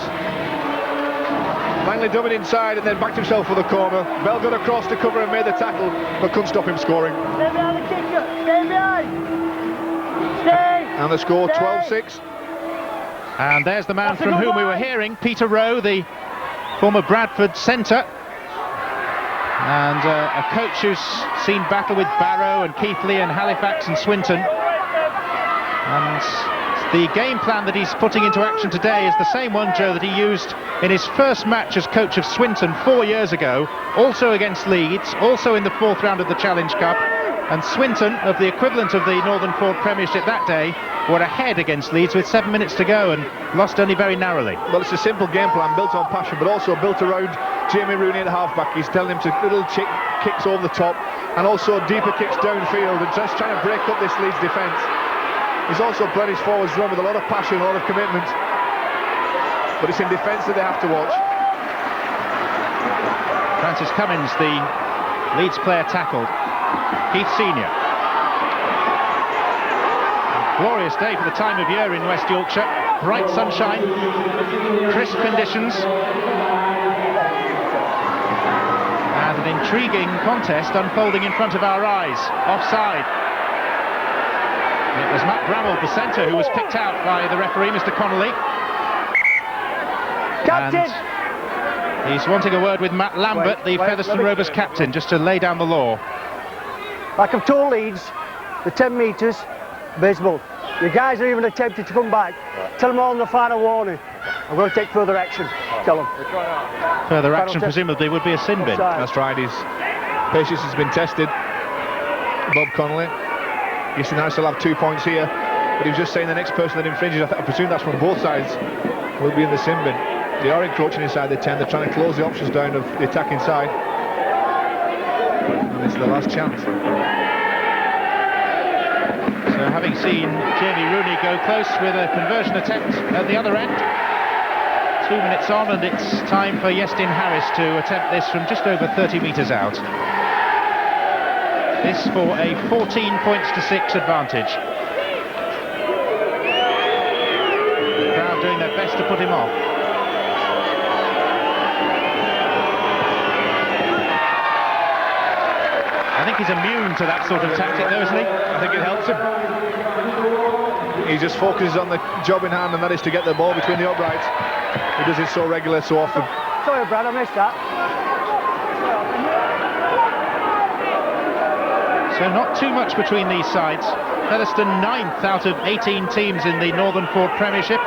Langley dumped it inside and then backed himself for the corner. Bell got across to cover and made the tackle, but couldn't stop him scoring. Stay behind the kicker, stay behind. Stay. And the score, 12-6. And there's the man from whom we were hearing, Peter Rowe, the former Bradford centre. And a coach who's seen battle with Barrow and Keighley and Halifax and Swinton. And the game plan that he's putting into action today is the same one, Joe, that he used in his first match as coach of Swinton 4 years ago, also against Leeds, also in the 4th round of the Challenge Cup. And Swinton, of the equivalent of the Northern Ford Premiership that day, were ahead against Leeds with 7 minutes to go and lost only very narrowly. Well, it's a simple game plan built on passion, but also built around Jamie Rooney at halfback. He's telling him to little kicks over the top and also deeper kicks downfield and just trying to break up this Leeds defence. He's also played his forwards run with a lot of passion, a lot of commitment, but it's in defence that they have to watch. Francis Cummins, the Leeds player, tackled. Keith Senior. glorious day for the time of year in West Yorkshire. Bright sunshine, crisp conditions, and an intriguing contest unfolding in front of our eyes. Offside. It was Matt Bramwell, the centre, who was picked out by the referee, Mr. Connolly. Captain! And he's wanting a word with Matt Lambert, the Featherstone Rovers captain, just to lay down the law. Like I've told Leeds, the 10 metres, visible. You guys are even attempting to come back. Tell them all in the final warning. I'm going to take further action. Tell them. Further action presumably would be a sin bin. That's right, his patience has been tested. Bob Connolly. Easton Harris will have 2 points here, but he was just saying the next person that infringes, I presume that's from both sides, will be in the sin bin. They are encroaching inside the 10, they're trying to close the options down of the attacking side. And it's the last chance. So having seen Jamie Rooney go close with a conversion attempt at the other end, 2 minutes on, and it's time for Iestyn Harris to attempt this from just over 30 metres out. This for a 14 points to 6 advantage. The crowd doing their best to put him off. I think he's immune to that sort of tactic though, isn't he? I think it helps him. He just focuses on the job in hand, and that is to get the ball between the uprights. He does it so regular, so often. Sorry, Brad, I missed that. So not too much between these sides. Featherstone 9th out of 18 teams in the Northern Ford Premiership,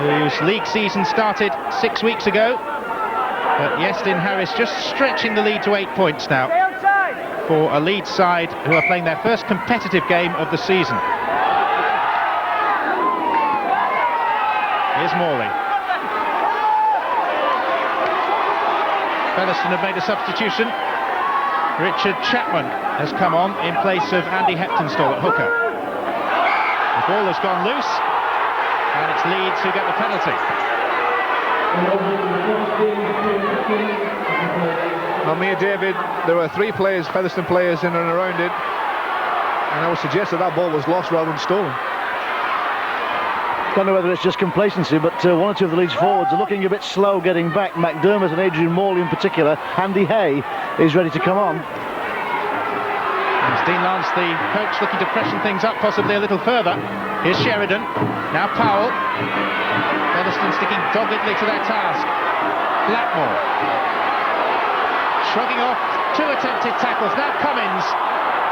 whose league season started 6 weeks ago. But Iestyn Harris just stretching the lead to 8 points now for a Leeds side who are playing their first competitive game of the season. Here's Morley. Featherstone have made a substitution. Richard Chapman has come on in place of Andy Heptonstall at hooker. The ball has gone loose, and it's Leeds who get the penalty. Well, Mia David, there were 3 players, Featherstone players in and around it, and I would suggest that ball was lost rather than stolen. Don't know whether it's just complacency, but one or two of the Leeds forwards are looking a bit slow getting back. McDermott and Adrian Morley in particular. Andy Hay is ready to come on. It's Dean Lance, the coach, looking to freshen things up possibly a little further. Here's Sheridan, now Powell. Featherstone sticking doggedly to their task. Blackmore shrugging off 2 attempted tackles. Now Cummins,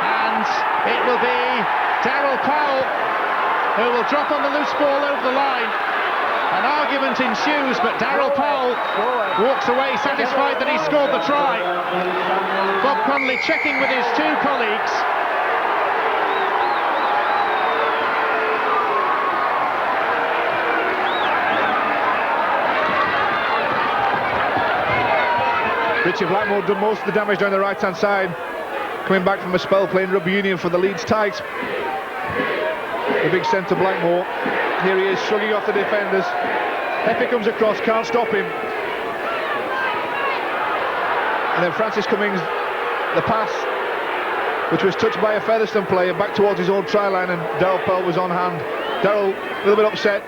and it will be Darryl Powell who will drop on the loose ball over the line. An argument ensues, but Darryl Powell walks away satisfied that he scored the try. Bob Connolly checking with his 2 colleagues. Richard Blackmore done most of the damage down the right-hand side, coming back from a spell playing rugby union for the Leeds Tigers. The big centre Blackmore, here he is shrugging off the defenders. Effie comes across, can't stop him. And then Francis Cummings, the pass, which was touched by a Featherstone player back towards his own try line, and Darryl Powell was on hand. Darryl a little bit upset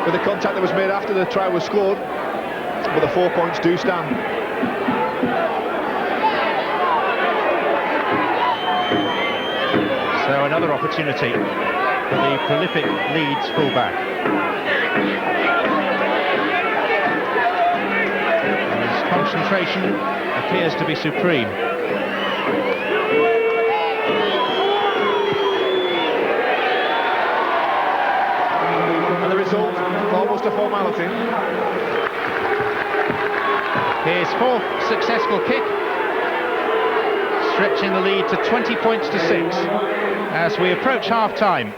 with the contact that was made after the try was scored, but the 4 points do stand. So another opportunity for the prolific Leeds fullback. And his concentration appears to be supreme. And the result, almost a formality. His 4th successful kick, stretching the lead to 20 points to 6 as we approach half-time.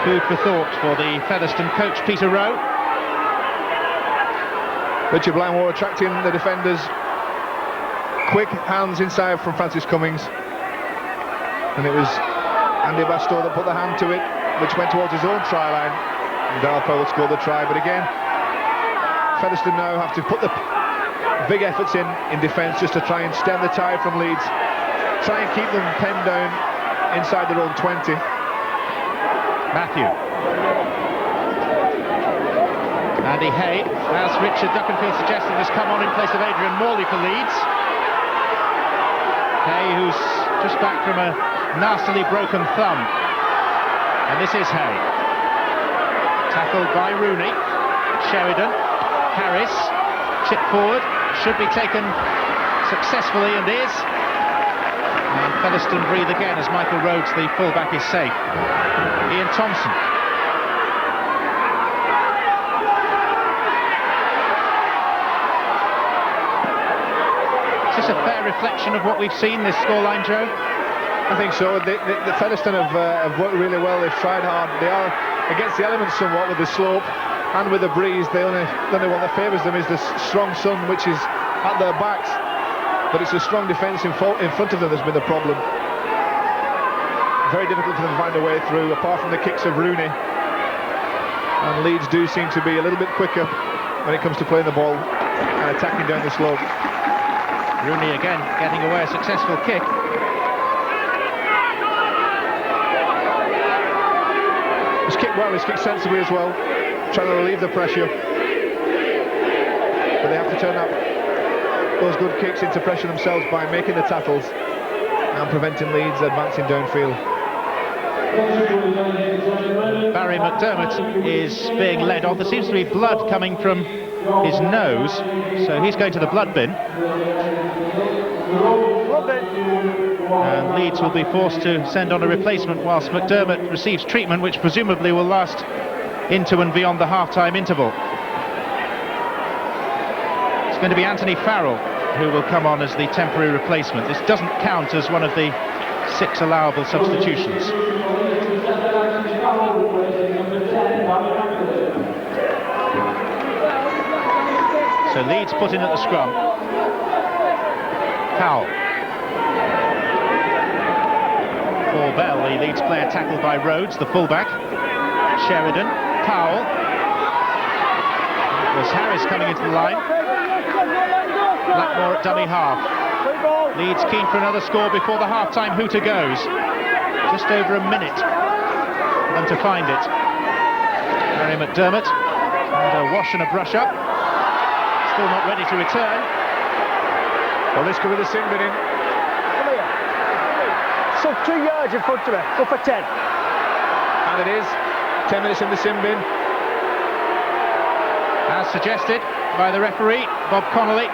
Food for thought for the Featherstone coach, Peter Rowe. Richard Blackmore attracting the defenders. Quick hands inside from Francis Cummings. And it was Andy Bastow that put the hand to it, which went towards his own try line. And Darryl Powell scored the try, but again, Featherstone now have to put the big efforts in defence just to try and stem the tide from Leeds. try and keep them penned down inside their own 20. Matthew. Andy Hay, as Richard Duckenfield suggested, has come on in place of Adrian Morley for Leeds. Hay, who's just back from a nastily broken thumb. And this is Hay. Tackled by Rooney. Sheridan. Harris. Chip forward. Should be taken successfully and is. And Featherstone breathe again as Michael Rhodes, the fullback, is safe. Ian Thompson. Is this a fair reflection of what we've seen, this scoreline, Joe? I think so. The Featherstone have worked really well. They've tried hard. They are against the elements somewhat with the slope and with the breeze. The only one that favours them is the strong sun, which is at their backs. But it's a strong defence in front of them that's been the problem. Very difficult for them to find a way through, apart from the kicks of Rooney. And Leeds do seem to be a little bit quicker when it comes to playing the ball and attacking down the slope. Rooney again getting away a successful kick. He's kicked well, he's kicked sensibly as well, trying to relieve the pressure. But they have to turn up those good kicks into pressure themselves by making the tackles and preventing Leeds advancing downfield. Barry McDermott is being led on. There seems to be blood coming from his nose, so he's going to the blood bin. And Leeds will be forced to send on a replacement whilst McDermott receives treatment, which presumably will last into and beyond the half-time interval. It's going to be Anthony Farrell who will come on as the temporary replacement. This doesn't count as one of the 6 allowable substitutions. So Leeds put in at the scrum. Powell. Paul Bell, the Leeds player, tackled by Rhodes, the fullback. Sheridan. Powell. It was Harris coming into the line. Blackmore at dummy half. Leeds keen for another score before the half-time hooter goes. Just over a minute for them to find it. Barry McDermott and a wash and a brush up. Still not ready to return. Well, this could be the sin bin in. Come here. So 2 yards in front of me. Go for 10. And it is 10 minutes in the sin bin. As suggested by the referee, Bob Connolly.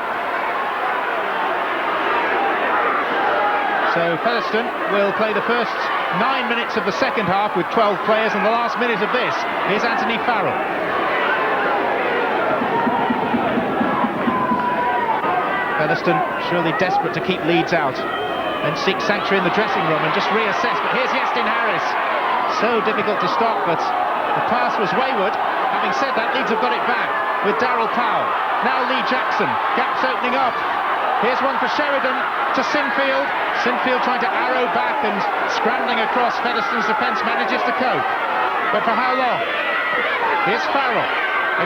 So Featherstone will play the first 9 minutes of the second half with 12 players, and the last minute of this is Anthony Farrell. Featherstone surely desperate to keep Leeds out and seek sanctuary in the dressing room and just reassess. But here's Yestin Harris. So difficult to stop, but the pass was wayward. Having said that, Leeds have got it back with Darryl Powell. Now Lee Jackson. Gaps opening up. Here's one for Sheridan to Sinfield. Sinfield trying to arrow back and scrambling across. Featherstone's defence manages to cope. But for how long? Here's Farrell.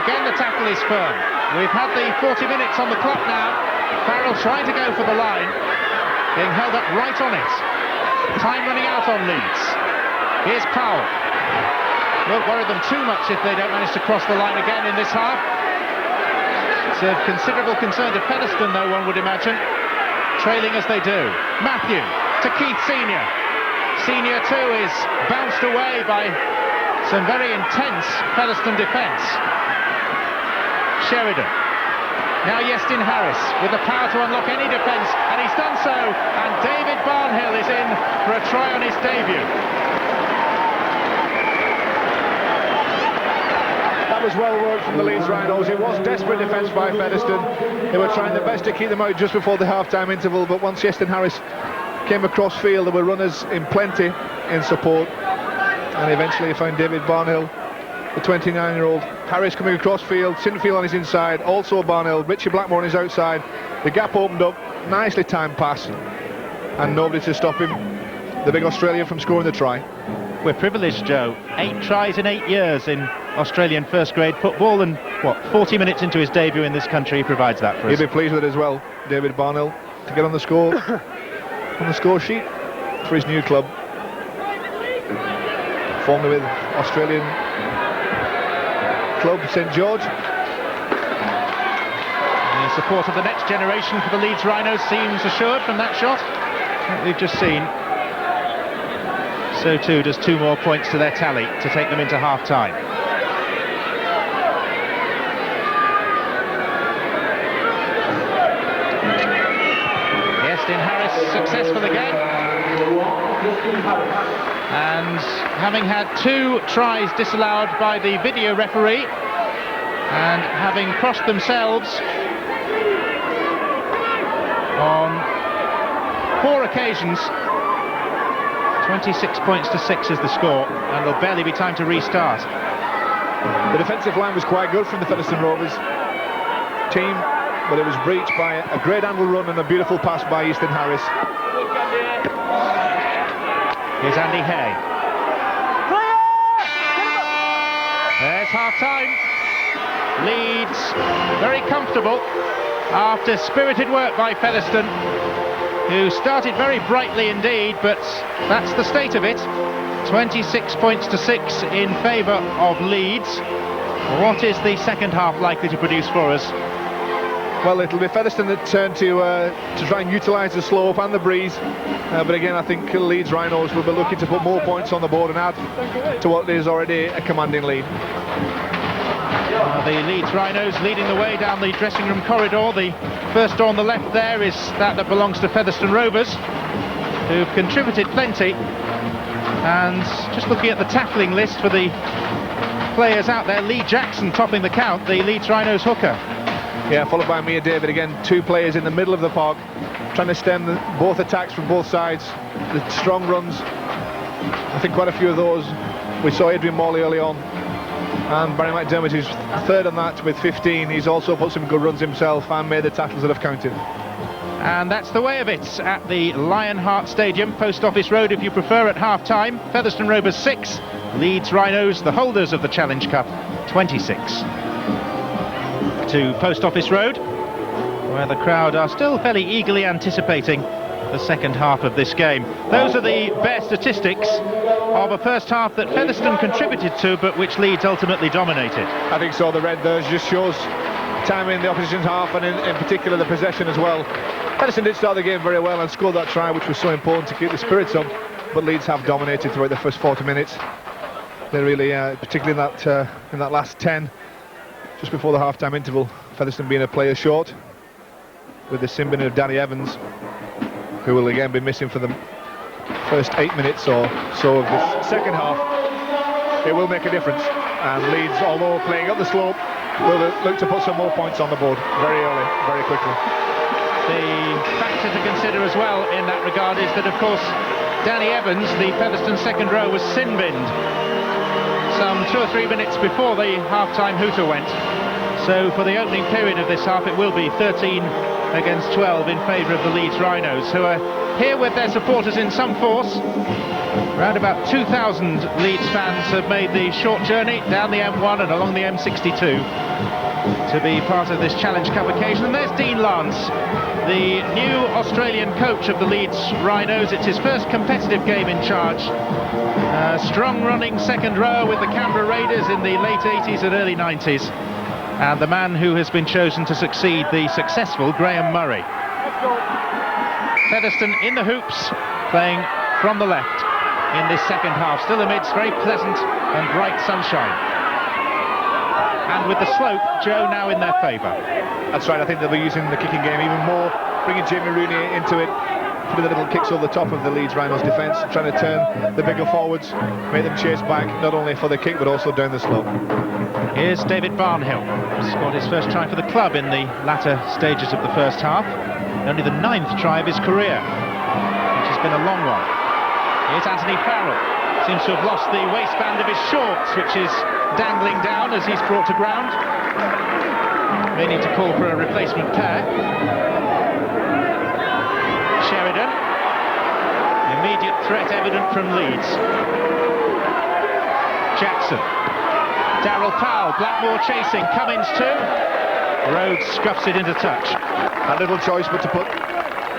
Again the tackle is firm. We've had the 40 minutes on the clock now. Farrell trying to go for the line. Being held up right on it. Time running out on Leeds. Here's Powell. Won't worry them too much if they don't manage to cross the line again in this half. It's of considerable concern to Featherstone, though, one would imagine, trailing as they do. Matthew to Keith Senior. Senior too is bounced away by some very intense Featherstone defence. Sheridan. Now Yestin Harris with the power to unlock any defence, and he's done so, and David Barnhill is in for a try on his debut. That was well worked from the Leeds Rhinos. It was desperate defence by Featherstone. They were trying their best to keep them out just before the half-time interval, but once Yestin Harris came across field, there were runners in plenty in support, and eventually he found David Barnhill, the 29-year-old. Harris coming across field, Sinfield on his inside, also Barnhill, Richie Blackmore on his outside. The gap opened up, nicely timed pass, and nobody to stop him, the big Australian, from scoring the try. We're privileged, Joe. 8 tries in 8 years in Australian first-grade football, and 40 minutes into his debut in this country, he provides that for us. He'll be pleased with it as well, David Barnhill, to get on the score. on the score sheet for his new club, formerly with Australian club St George. The support of the next generation for the Leeds Rhinos seems assured from that shot that we've just seen. So too does 2 more points to their tally to take them into half-time. Harris successful again, and having had 2 tries disallowed by the video referee and having crossed themselves on 4 occasions, 26 points to 6 is the score, and there'll barely be time to restart. The defensive line was quite good from the Featherstone Rovers team, but it was breached by a great angle run and a beautiful pass by Easton Harris. Here's Andy Hay. There's half-time. Leeds very comfortable after spirited work by Featherstone, who started very brightly indeed, but that's the state of it. 26 points to 6 in favour of Leeds. What is the second half likely to produce for us? Well, it'll be Featherstone that turn to try and utilise the slope and the breeze, but again I think Leeds Rhinos will be looking to put more points on the board and add to what is already a commanding lead. The Leeds Rhinos leading the way down the dressing room corridor. The first door on the left there is that belongs to Featherstone Rovers, who've contributed plenty. And just looking at the tackling list for the players out there, Lee Jackson topping the count, the Leeds Rhinos hooker. Yeah, followed by Mia David again, 2 players in the middle of the park, trying to stem both attacks from both sides, the strong runs. I think quite a few of those. We saw Adrian Morley early on, and Barry McDermott, who's third on that with 15. He's also put some good runs himself and made the tackles that have counted. And that's the way of it at the Lionheart Stadium, Post Office Road if you prefer, at half-time. Featherstone Rovers 6, Leeds Rhinos, the holders of the Challenge Cup, 26. To Post Office Road, where the crowd are still fairly eagerly anticipating the second half of this game. Those are the bare statistics of a first half that Featherstone contributed to, but which Leeds ultimately dominated. I think so. The red there just shows time in the opposition's half, and in particular the possession as well. Featherstone did start the game very well and scored that try, which was so important to keep the spirits up, but Leeds have dominated throughout the first 40 minutes. They really, particularly in that last 10, just before the half-time interval, Featherstone being a player short, with the sin bin of Danny Evans, who will again be missing for the first 8 minutes or so of this second half. It will make a difference, and Leeds, although playing up the slope, will look to put some more points on the board very early, very quickly. The factor to consider as well in that regard is that, of course, Danny Evans, the Featherstone second row, was sin-binned some 2 or 3 minutes before the half-time hooter went. So for the opening period of this half, it will be 13 against 12 in favour of the Leeds Rhinos, who are here with their supporters in some force. Around about 2,000 Leeds fans have made the short journey down the M1 and along the M62 to be part of this Challenge Cup occasion. And there's Dean Lance, the new Australian coach of the Leeds Rhinos. It's his first competitive game in charge. Strong running second row with the Canberra Raiders in the late 80s and early 90s. And the man who has been chosen to succeed the successful Graham Murray. Featherstone in the hoops, playing from the left in this second half, still amidst very pleasant and bright sunshine. And with the slope, Joe, now in their favour. That's right, I think they'll be using the kicking game even more, bringing Jamie Rooney into it, putting the little kicks over the top of the Leeds Rhinos defence, trying to turn the bigger forwards, make them chase back, not only for the kick but also down the slope. Here's David Barnhill, scored his first try for the club in the latter stages of the first half. Only the 9th try of his career, which has been a long one. Here's Anthony Farrell, seems to have lost the waistband of his shorts, which is dangling down as he's brought to ground. May need to call for a replacement pair. Sheridan, immediate threat evident from Leeds. Jackson, Darryl Powell, Blackmore chasing, Cummins too. Rhodes scuffs it into touch. A little choice but to put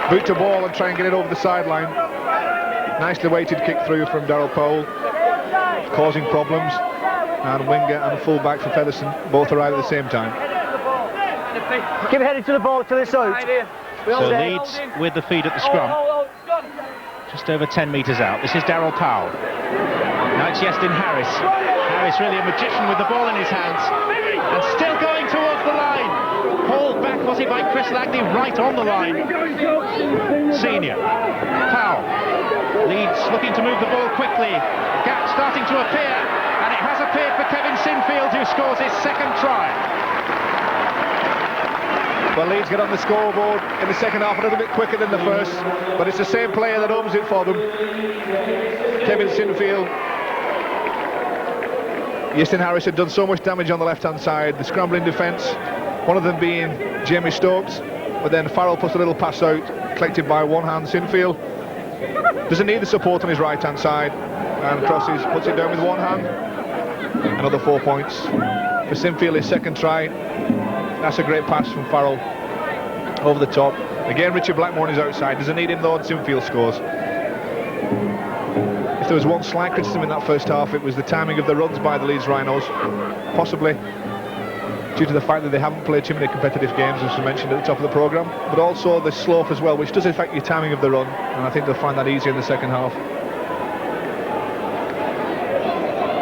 boot to ball and try and get it over the sideline. Nicely weighted kick through from Darryl Powell, causing problems, and winger and full-back for Featherstone both arrive at the same time. Keep heading to the ball till it's out. So Leeds with the feed at the scrum. Just over 10 metres out. This is Darryl Powell. Now it's Iestyn Harris. Harris really a magician with the ball in his hands. And still going towards the line. Hauled back, was he, by Chris Lagney, right on the line. Senior. Powell. Leeds looking to move the ball quickly. Gap starting to appear. And it has appeared for Kevin Sinfield, who scores his second try. Well, Leeds get on the scoreboard in the second half a little bit quicker than the first, but it's the same player that opens it for them. Kevin Sinfield. Iestyn Harris had done so much damage on the left-hand side, the scrambling defence, one of them being Jamie Stokes, but then Farrell puts a little pass out, collected by one hand. Sinfield doesn't need the support on his right-hand side, and crosses, puts it down with one hand. Another 4 points for Sinfield, his second try. That's a great pass from Farrell over the top. Again, Richard Blackmore is outside. Doesn't need him though, and Sinfield scores. If there was one slight criticism in that first half, it was the timing of the runs by the Leeds Rhinos, possibly due to the fact that they haven't played too many competitive games, as we mentioned at the top of the programme, but also the slope as well, which does affect your timing of the run, and I think they'll find that easier in the second half.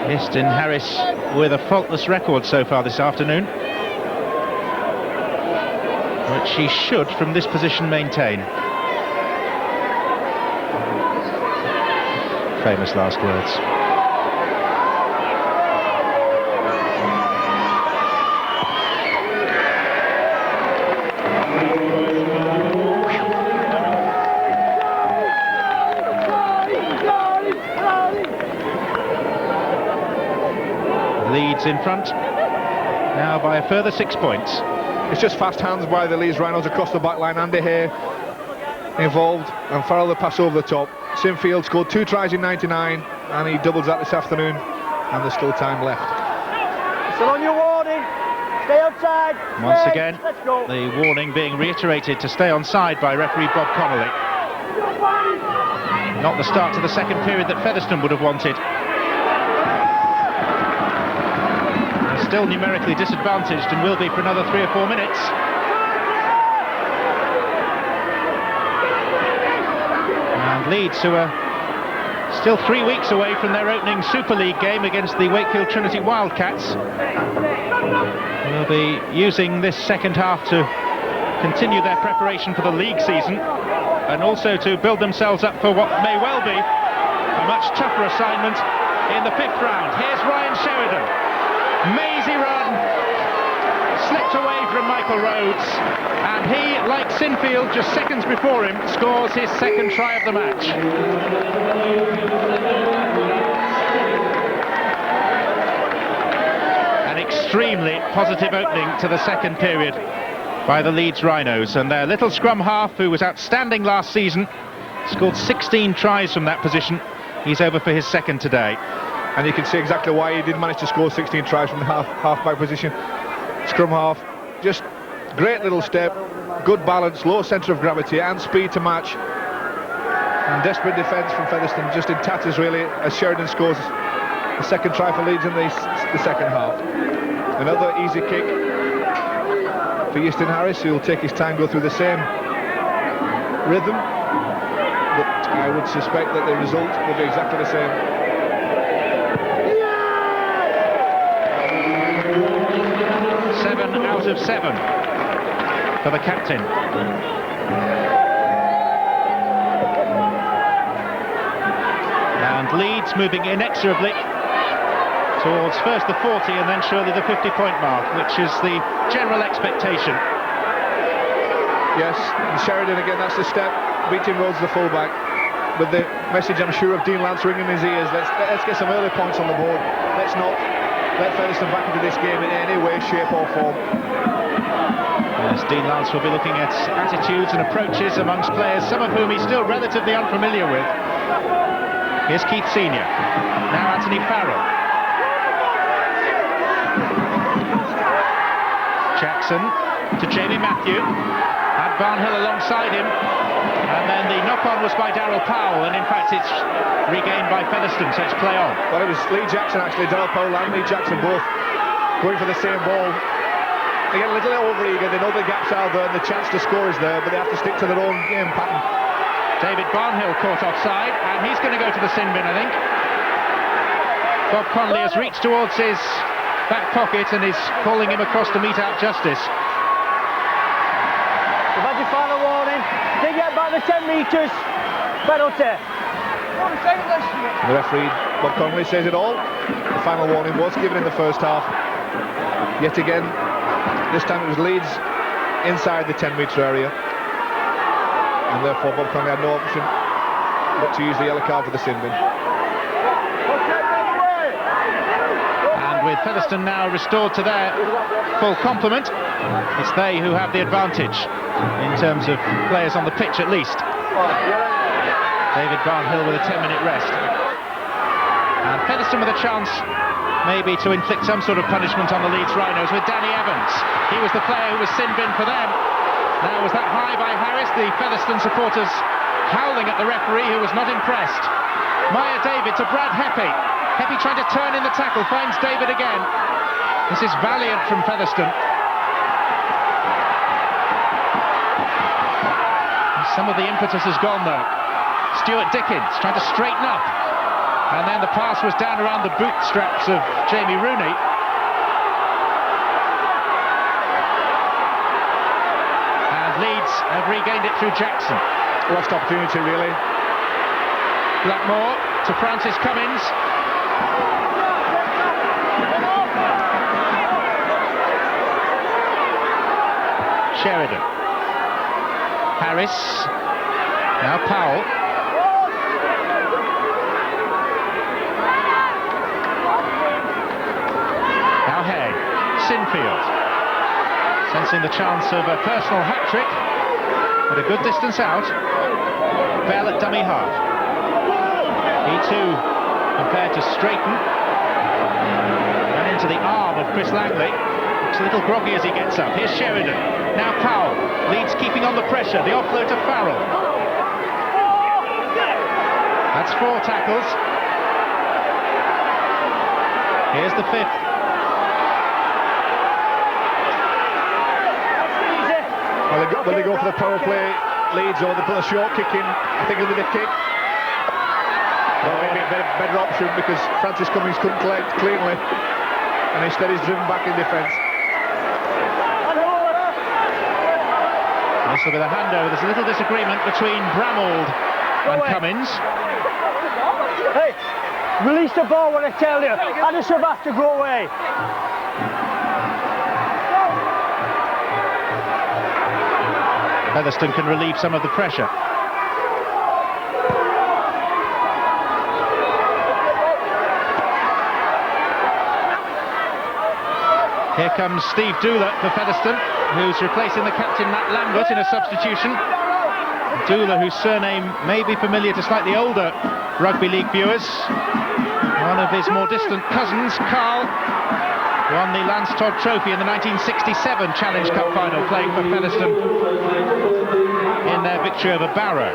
Iestyn Harris with a faultless record so far this afternoon, which he should, from this position, maintain. Famous last words. Leeds in front, now by a further 6 points. It's just fast hands by the Leeds Rhinos across the back line. Andy Hay involved, and Farrell the pass over the top. Sinfield scored 2 tries in 99, and he doubles that this afternoon, and there's still time left. Still on your warning. Stay outside. Once again, the warning being reiterated to stay on side by referee Bob Connolly. Not the start to the second period that Featherstone would have wanted. They're still numerically disadvantaged and will be for another 3 or 4 minutes. And Leeds, who are still 3 weeks away from their opening Super League game against the Wakefield Trinity Wildcats, will be using this second half to continue their preparation for the league season, and also to build themselves up for what may well be a much tougher assignment in the 5th round. Here's Ryan Sheridan. Mazy run, slipped away from Michael Rhodes, and he, like Sinfield just seconds before him, scores his second try of the match. An extremely positive opening to the second period by the Leeds Rhinos, and their little scrum half, who was outstanding last season, scored 16 tries from that position. He's over for his second today. And you can see exactly why he did manage to score 16 tries from the half-back position. Scrum half, just great little step, good balance, low centre of gravity and speed to match. And desperate defence from Featherstone, just in tatters really, as Sheridan scores the second try for Leeds in the second half. Another easy kick for Iestyn Harris, who will take his time, go through the same rhythm, but I would suspect that the result will be exactly the same. 7 out of 7 for the captain. And Leeds moving inexorably towards first the 40 and then surely the 50-point mark, which is the general expectation. Yes, and Sheridan again, that's the step, beating Rhodes the fullback, with the message, I'm sure, of Dean Lance ringing in his ears. Let's get some early points on the board. Let's not let Featherstone back into this game in any way, shape or form. Yes, Dean Lance will be looking at attitudes and approaches amongst players, some of whom he's still relatively unfamiliar with. Here's Keith Senior, now Anthony Farrell. Jackson to Jamie Matthew, had Barnhill alongside him, And then the knock-on was by Darryl Powell, and in fact it's regained by Featherstone, so it's play on. Well, it was Lee Jackson actually, Darryl Powell and Lee Jackson both going for the same ball. They get a little over-eager, they know the gaps are there and the chance to score is there, but they have to stick to their own game pattern. David Barnhill caught offside, and he's going to go to the sin bin, I think. Bob Connolly has reached towards his back pocket and is calling him across to mete out justice. We've had your final warning. Didn't get back the 10 metres. Penalty. The referee, Bob Connolly, says it all. The final warning was given in the first half. Yet again, this time it was Leeds inside the 10-metre area. And therefore Bob Connolly had no option but to use the yellow card for the sin bin. With Featherstone now restored to their full complement, it's they who have the advantage in terms of players on the pitch at least. David Barnhill with a 10-minute rest. And Featherstone with a chance maybe to inflict some sort of punishment on the Leeds Rhinos with Danny Evans. He was the player who was sin-bin for them. Now was that high by Harris, the Featherstone supporters howling at the referee who was not impressed. Maya David to Brad Heppy. Heppy trying to turn in the tackle, finds David again. This is valiant from Featherstone. Some of the impetus has gone though. Stuart Dickens trying to straighten up. And then the pass was down around the bootstraps of Jamie Rooney. And Leeds have regained it through Jackson. Lost opportunity really. Blackmore to Francis Cummins. Sheridan. Harris. Now Powell. Now Hay. Sinfield. Sensing the chance of a personal hat-trick. At a good distance out. Bell at dummy half. He too prepared to straighten. And into the arm of Chris Langley. Looks a little groggy as he gets up. Here's Sheridan. Now Powell. Leeds keeping on the pressure. The offload to Farrell. That's 4 tackles. Here's the 5th. Will they go for the power play, Leeds, or they put a short kick in? I think it'll be the kick. Well, maybe a better option because Francis Cummins couldn't collect cleanly, and instead he's driven back in defence. This will be the handover. There's a little disagreement between Bramold and Cummins. Hey, release the ball when I tell you. Anderson has to go away. Featherstone can relieve some of the pressure. Here comes Steve Dooler for Featherstone, who's replacing the captain Matt Lambert in a substitution. Dooler, whose surname may be familiar to slightly older rugby league viewers. One of his more distant cousins, Carl, won the Lance Todd Trophy in the 1967 Challenge Cup final, playing for Featherstone in their victory over Barrow.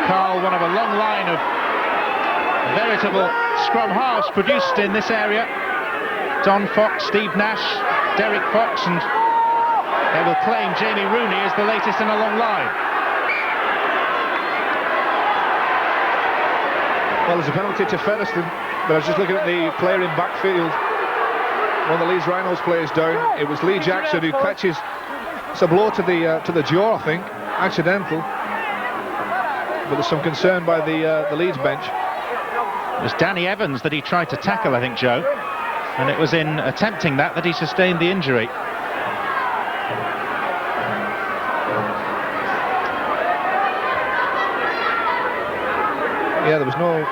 Carl, one of a long line of veritable scrum halves produced in this area. Don Fox, Steve Nash, Derek Fox, and they will claim Jamie Rooney as the latest in a long line. Well, there's a penalty to Featherstone, but I was just looking at the player in backfield. One of the Leeds Rhinos players down. It was Lee Jackson who catches a blow to the jaw, I think, accidental. But there's some concern by the Leeds bench. It was Danny Evans that he tried to tackle, I think, Joe, and it was in attempting that he sustained the injury. Yeah, there was no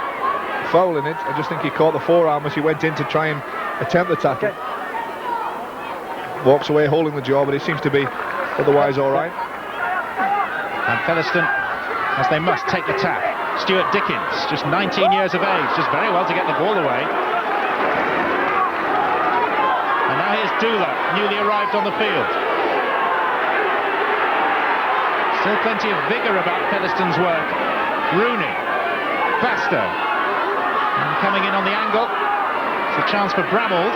foul in it. I just think he caught the forearm as he went in to try and attempt the tackle. Walks away holding the jaw, but he seems to be otherwise all right. And Featherstone, as they must, take the tap. Stuart Dickens, just 19 years of age, just very well to get the ball away. And now here's Dooler, newly arrived on the field. Still plenty of vigour about Featherstone's work. Rooney, Bastow, and coming in on the angle. It's a chance for Bramold.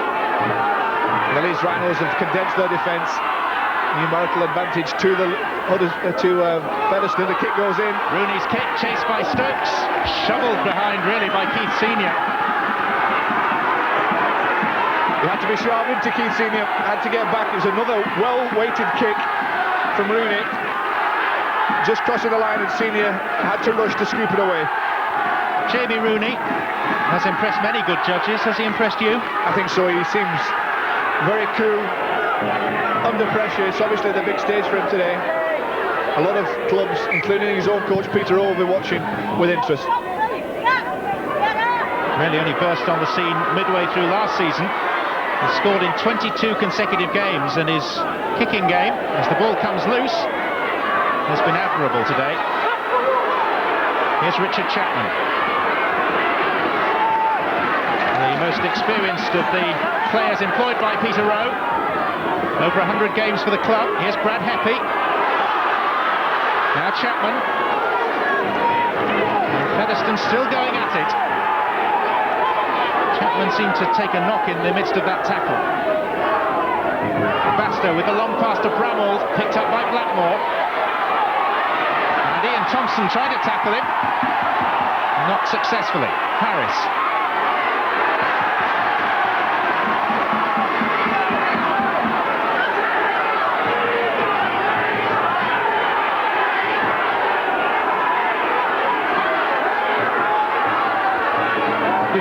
The Leeds Rhinos have condensed their defence. Numerical advantage to Featherstone. The kick goes in. Rooney's kick chased by Stokes, shoveled behind really by Keith Senior. He had to be sharp into Keith Senior, had to get back. It was another well-weighted kick from Rooney. Just crossing the line, and Senior had to rush to scoop it away. Jamie Rooney has impressed many good judges. Has he impressed you? I think so. He seems very cool under pressure. It's obviously the big stage for him today. A lot of clubs, including his own coach Peter O, will be watching with interest. Really only burst on the scene midway through last season. He scored in 22 consecutive games, and his kicking game, as the ball comes loose, has been admirable today. Here's Richard Chapman, the most experienced of the players employed by Peter Rowe. Over 100 games for the club. Here's Brad Heppy. Now Chapman. And Featherstone still going at it. Chapman seemed to take a knock in the midst of that tackle. Bastow with the long pass to Bramold, picked up by Blackmore. And Ian Thompson tried to tackle him. Not successfully. Harris.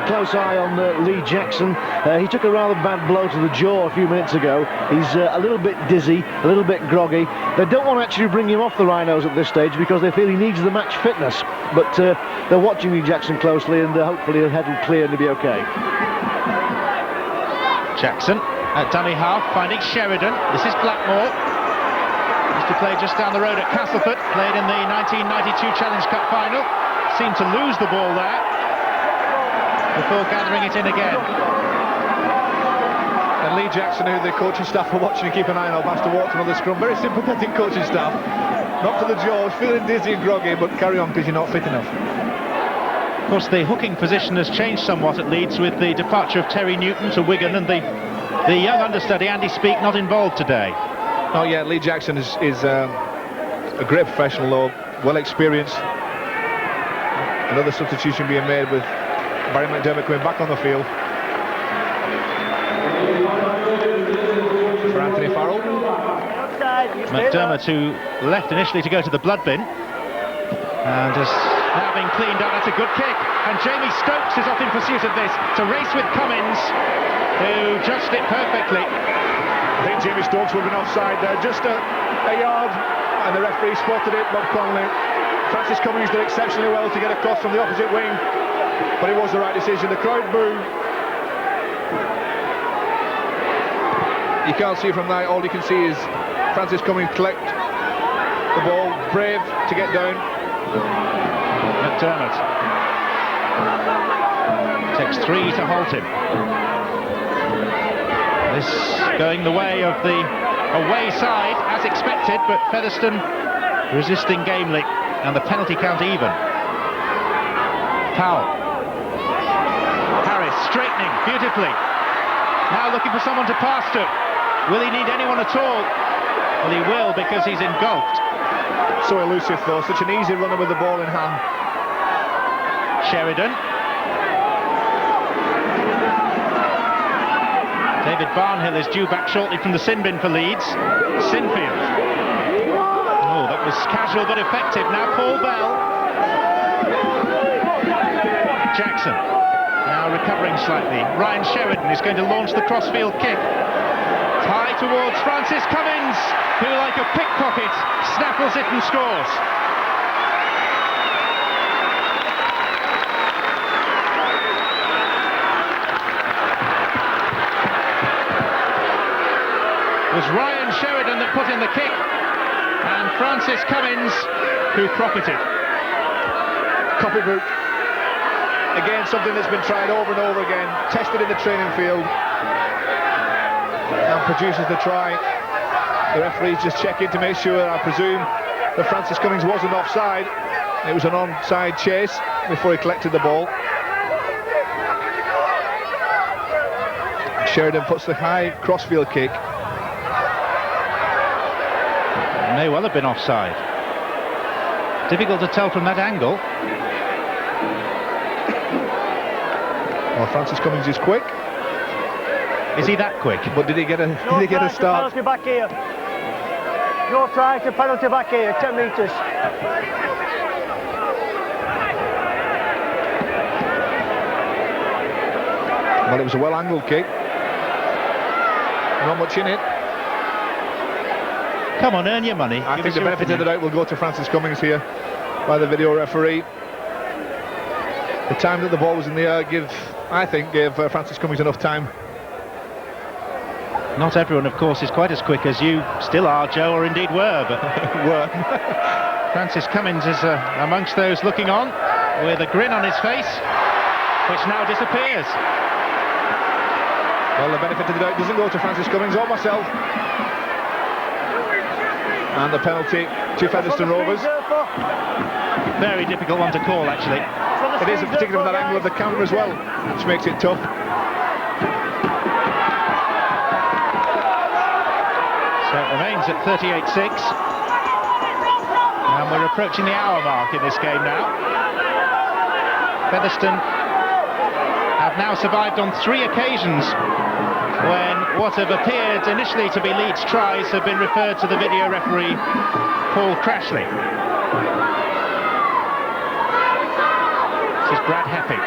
Close eye on Lee Jackson. He took a rather bad blow to the jaw a few minutes ago. He's a little bit dizzy, a little bit groggy. They don't want to actually bring him off the Rhinos at this stage because they feel he needs the match fitness. But they're watching Lee Jackson closely, and hopefully he'll head will clear and he'll be okay. Jackson at dummy half, finding Sheridan. This is Blackmore. Used to play just down the road at Castleford. Played in the 1992 Challenge Cup final. Seemed to lose the ball there before gathering it in again. And Lee Jackson, who the coaching staff are watching and keep an eye on, Bastow walked another scrum. Very sympathetic coaching staff. Not to the jaw, feeling dizzy and groggy, but carry on because you're not fit enough. Of course, the hooking position has changed somewhat at Leeds with the departure of Terry Newton to Wigan, and the young understudy Andy Speake not involved today. Oh yeah, Lee Jackson is a great professional though, well experienced. Another substitution being made with Barry McDermott coming back on the field for Anthony Farrell. McDermott, who left initially to go to the blood bin, and has now been cleaned up. That's a good kick, and Jamie Stokes is off in pursuit of this to race with Cummins, who judged it perfectly. I think Jamie Stokes would have been offside there, just a yard, and the referee spotted it. Bob Connolly. Francis Cummins did exceptionally well to get across from the opposite wing, but it was the right decision. The crowd booed. You can't see from that. All you can see is Francis Cummins collect the ball, brave to get down. McDermott takes 3 to halt him. This going the way of the away side as expected, but Featherstone resisting gamely, and the penalty count even. Powell. Harris straightening beautifully. Now looking for someone to pass to. Will he need anyone at all? Well, he will, because he's engulfed. So elusive though, such an easy runner with the ball in hand. Sheridan. David Barnhill is due back shortly from the sin bin for Leeds. Sinfield. Oh, that was casual but effective. Now Paul Bell. Jackson. Now recovering slightly. Ryan Sheridan is going to launch the crossfield kick. High towards Francis Cummins, who, like a pickpocket, snaffles it and scores. It was Ryan Sheridan that put in the kick, and Francis Cummins who profited. Copybook. Again, something that's been tried over and over again, tested in the training field, and produces the try. The referees just check in to make sure, I presume, that Francis Cummings wasn't offside. It was an onside chase before he collected the ball. Sheridan puts the high crossfield kick. May well have been offside. Difficult to tell from that angle. Well, Francis Cummings is quick. Is he that quick? But did he get a start? Penalty back here. No try to penalty back here, 10 metres. Well, it was a well-angled kick. Not much in it. Come on, earn your money. I think the benefit of the doubt will go to Francis Cummings here by the video referee. The time that the ball was in the air gave Francis Cummings enough time. Not everyone, of course, is quite as quick as you still are, Joe, or indeed were, but Francis Cummings is amongst those looking on with a grin on his face, which now disappears. Well, the benefit of the doubt doesn't go to Francis Cummings or myself. And the penalty to Featherstone Rovers. Very difficult one to call, actually. It is, particularly from that angle of the camera as well, which makes it tough. So it remains at 38-6. And we're approaching the hour mark in this game now. Featherstone have now survived on 3 occasions when what have appeared initially to be Leeds tries have been referred to the video referee Paul Crashley. This is Brad Hepping.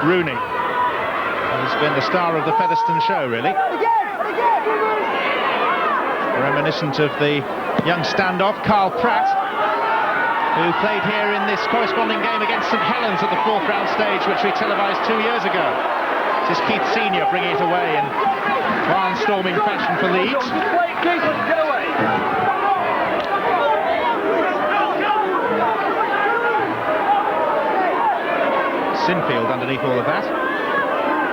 Rooney has been the star of the Featherstone show, really. Reminiscent of the young standoff, Carl Pratt, who played here in this corresponding game against St Helens at the 4th round stage, which we televised 2 years ago. This is Keith Senior bringing it away in barnstorming fashion for Leeds. Sinfield underneath all of that.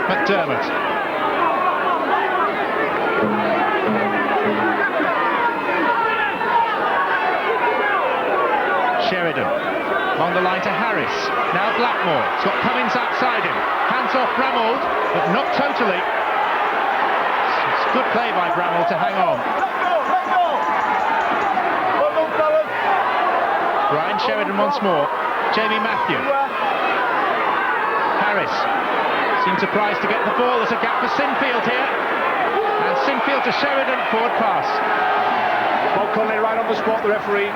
McDermott. Sheridan along the line to Harris. Now Blackmore. It's got Cummings outside him. Hands off Bramall, but not totally. It's good play by Bramall to hang on. Brian Sheridan once more. Jamie Matthew. Harris seemed surprised to get the ball. There's a gap for Sinfield here. And Sinfield to Sheridan, forward pass. Bob Conley right on the spot, the referee.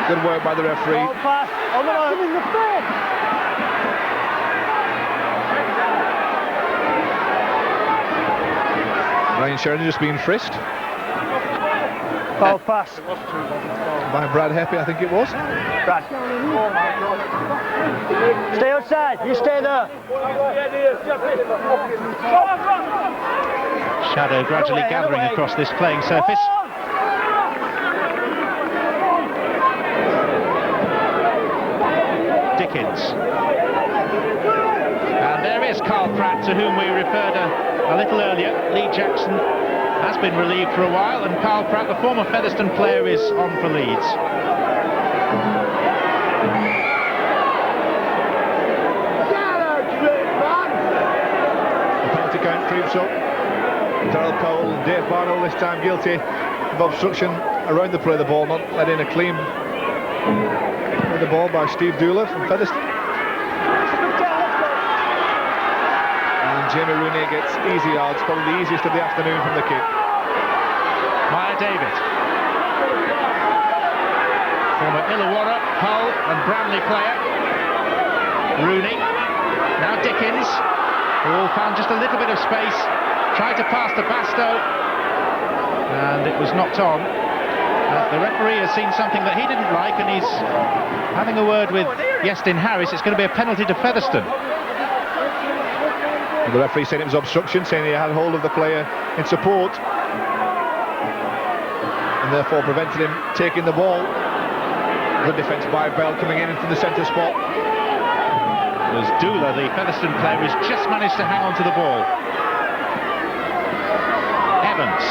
Good work by the referee. Ball pass on the line. In the field. Ryan Sheridan just being frisked. Ball pass. By Brad Heppy, I think it was. Brad. Stay outside. You stay there. Shadow gradually gathering across this playing surface. Dickens. And there is Carl Pratt, to whom we referred a little earlier. Lee Jackson has been relieved for a while, and Carl Pratt, the former Featherstone player, is on for Leeds. The penalty count creeps up. Darrell Powell and Dave Barnell this time guilty of obstruction around the play of the ball, not letting a clean play the ball by Steve Dooley from Featherstone. And Jamie Rooney gets easy yards, probably the easiest of the afternoon from the kick. Maya David. Former Illawarra, Hull and Bramley player. Rooney. Now Dickens, who all found just a little bit of space. Tried to pass to Bastow, and it was knocked on. The referee has seen something that he didn't like, and he's having a word with Iestyn Harris. It's going to be a penalty to Featherstone. And the referee said it was obstruction, saying he had hold of the player in support, and therefore prevented him taking the ball. Good defence by Bell coming in from the centre spot. was Dula, the Featherstone player, who's just managed to hang on to the ball. Evans.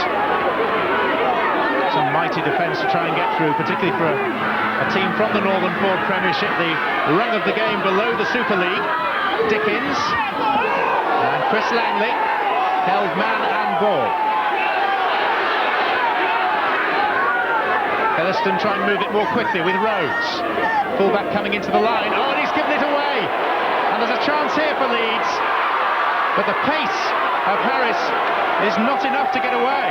Some mighty defence to try and get through, particularly for a team from the Northern Ford Premiership, the rung of the game below the Super League. Dickens and Chris Langley held man and ball. Featherstone try and move it more quickly with Rhodes. Fullback coming into the line. Oh, and he's given it away. And there's a chance here for Leeds. But the pace of Harris is not enough to get away.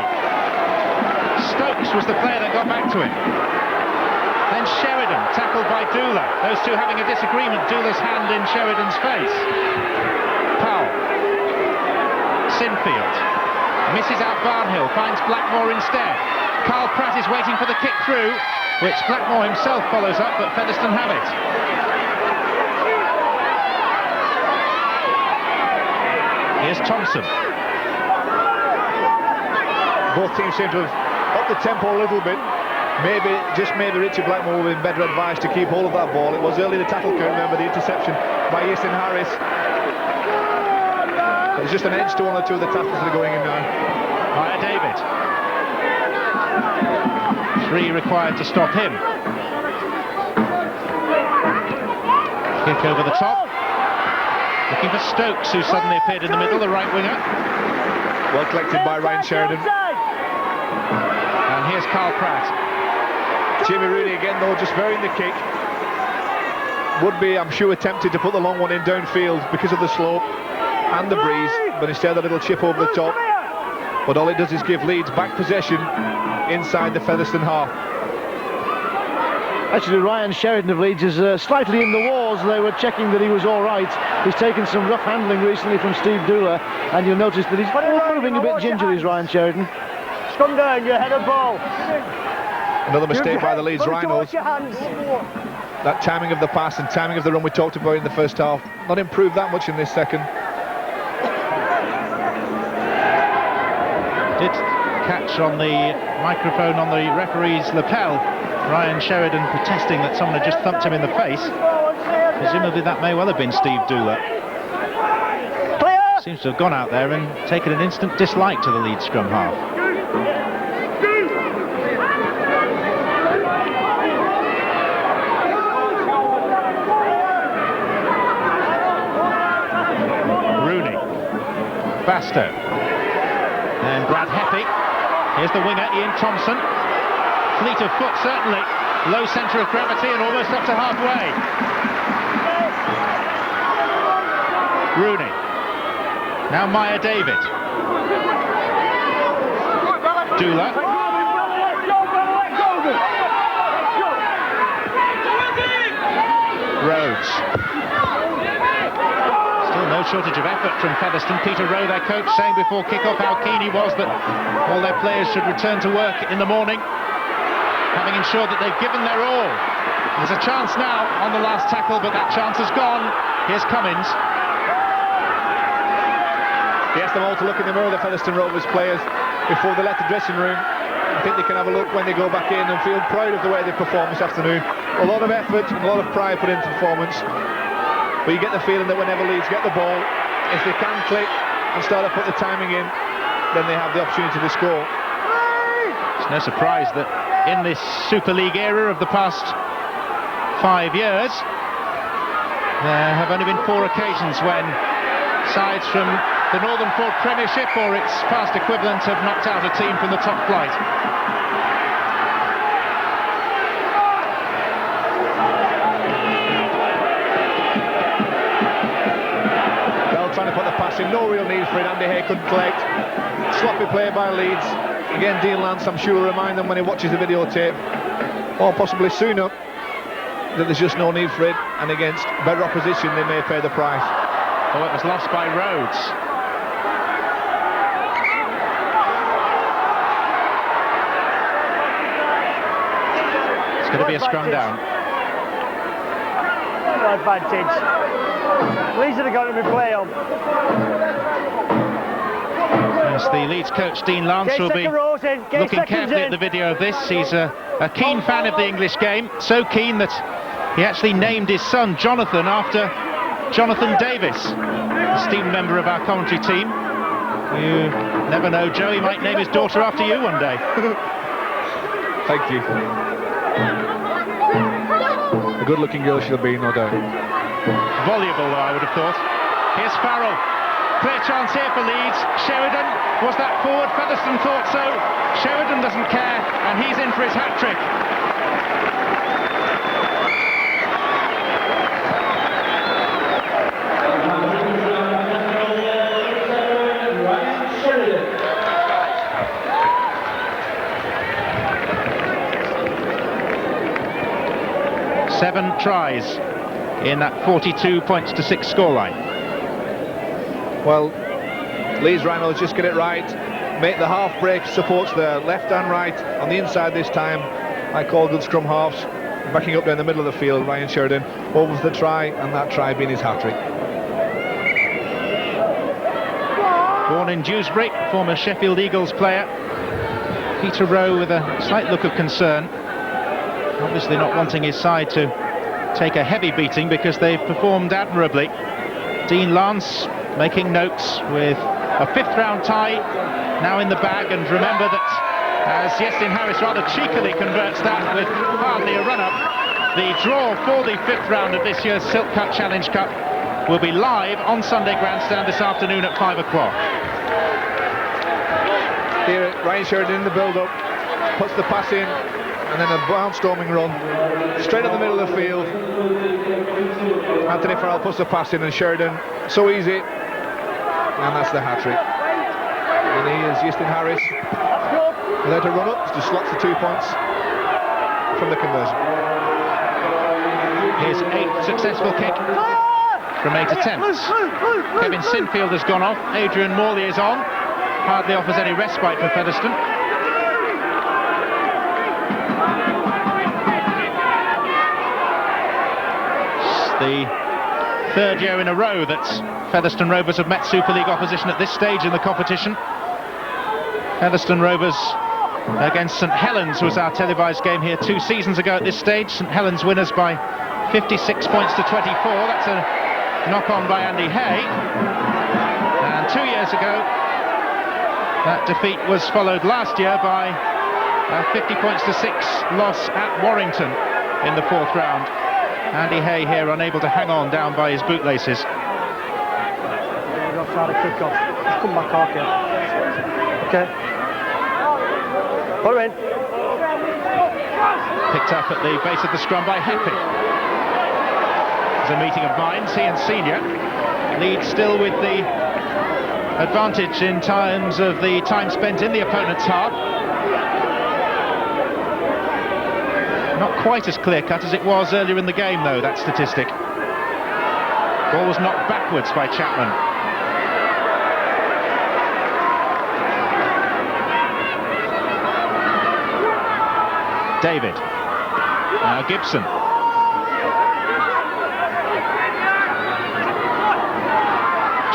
Stokes was the player that got back to him. Then Sheridan, tackled by Dula. Those two having a disagreement. Dula's hand in Sheridan's face. Powell. Sinfield. Misses out Barnhill, finds Blackmore instead. Carl Pratt is waiting for the kick through, which Blackmore himself follows up, but Featherstone have it. Here's Thompson. Both teams seem to have upped the tempo a little bit. Maybe Richie Blackmore would have been better advised to keep hold of that ball. It was early the tackle, count, remember the interception by Easton Harris. There's just an edge to one or two of the tackles that are going in now. Maya David. 3 required to stop him. Kick over the top. Looking for Stokes, who suddenly appeared in the middle, the right winger. Well collected by Ryan Sheridan. And here's Carl Pratt. Jimmy Rooney again though, just varying the kick. Would be, I'm sure, tempted to put the long one in downfield because of the slope and the breeze, but instead a little chip over the top. But all it does is give Leeds back possession inside the Featherstone half. Actually, Ryan Sheridan of Leeds is slightly in the wars. They were checking that he was all right. He's taken some rough handling recently from Steve Dula, and you'll notice that he's moving a bit gingerly, is Ryan Sheridan. Come down, you head of ball. Another mistake by the Leeds Rhinos. That timing of the pass and timing of the run we talked about in the first half, not improved that much in this second. Did catch on the microphone on the referee's lapel Ryan Sheridan protesting that someone had just thumped him in the face. Presumably that may well have been Steve Dula. Seems to have gone out there and taken an instant dislike to the Leeds scrum half. Rooney. Bastow. And Brad Heppy. Here's the winger, Ian Thompson. Fleet of foot, certainly. Low centre of gravity and almost up to halfway. Rooney. Now Maya David. Dula. Rhodes. Still no shortage of effort from Featherstone. Peter Rowe, their coach, saying before kick-off how keen he was that all their players should return to work in the morning, having ensured that they've given their all. There's a chance now on the last tackle, but that chance has gone. Here's Cummins. He asked them all to look in the mirror, the Featherstone Rovers players, before they left the dressing room. I think they can have a look when they go back in and feel proud of the way they performed this afternoon. A lot of effort and a lot of pride put into the performance. But you get the feeling that whenever Leeds get the ball, if they can click and start to put the timing in, then they have the opportunity to score. It's no surprise that in this Super League era of the past 5 years, there have only been 4 occasions when sides from the Northern Ford Premiership or its past equivalent have knocked out a team from the top flight. Bell trying to put the pass in, no real need for it. Andy Hay couldn't collect. Sloppy play by Leeds. Again, Dean Lance, I'm sure, will remind them when he watches the videotape, or possibly sooner, that there's just no need for it, and against better opposition they may pay the price. Oh, it was lost by Rhodes. It's going to be a scrum down. No advantage. Leeds have got to be play on. Yes, the Leeds coach Dean Lance will be looking carefully at the video of this. He's a keen fan of the English game, so keen that he actually named his son Jonathan after Jonathan Davis, esteemed member of our commentary team. You never know, Joey might name his daughter after you one day. Thank you. A good-looking girl she'll be, no doubt. Voluble, though, I would have thought. Here's Farrell. Clear chance here for Leeds. Sheridan, was that forward? Featherstone thought so. Sheridan doesn't care, and he's in for his hat-trick. Seven tries in that 42 points to 6 scoreline. Well, Leeds Rhinos just get it right. Make the half break, supports the left and right on the inside this time. I call good scrum halves. Backing up down the middle of the field, Ryan Sheridan over for the try, and that try being his hat-trick. Born in Dewsbury, former Sheffield Eagles player. Peter Rowe with a slight look of concern. Obviously not wanting his side to take a heavy beating because they've performed admirably. Dean Lance making notes with a 5th round tie now in the bag, and remember that as Iestyn Harris rather cheekily converts that with hardly a run-up, the draw for the 5th round of this year's Silk Cut Challenge Cup will be live on Sunday Grandstand this afternoon at 5 o'clock. Here, Ryan Sheridan in the build-up, puts the pass in, and then a barnstorming run straight up the middle of the field. Anthony Farrell puts the pass in, and Sheridan, so easy, and that's the hat-trick. And here's Iestyn Harris without a run-up, just slots the 2 points from the conversion. His 8th successful kick from 8 attempts. Kevin Sinfield has gone off, Adrian Morley is on, hardly offers any respite for Featherstone. The 3rd year in a row that Featherstone Rovers have met Super League opposition at this stage in the competition. Featherstone Rovers against St Helens was our televised game here 2 seasons ago at this stage. St Helens winners by 56 points to 24. That's a knock-on by Andy Hay. And 2 years ago, that defeat was followed last year by a 50 points to 6 loss at Warrington in the 4th round. Andy Hay here unable to hang on down by his bootlaces. I'll try to kick off. Just come back, okay. Okay. Put him in. Picked up at the base of the scrum by Heppy. It's a meeting of minds, he and Senior. Leeds still with the advantage in terms of the time spent in the opponent's half. Not quite as clear-cut as it was earlier in the game, though, that statistic. Ball was knocked backwards by Chapman. David. Now Gibson.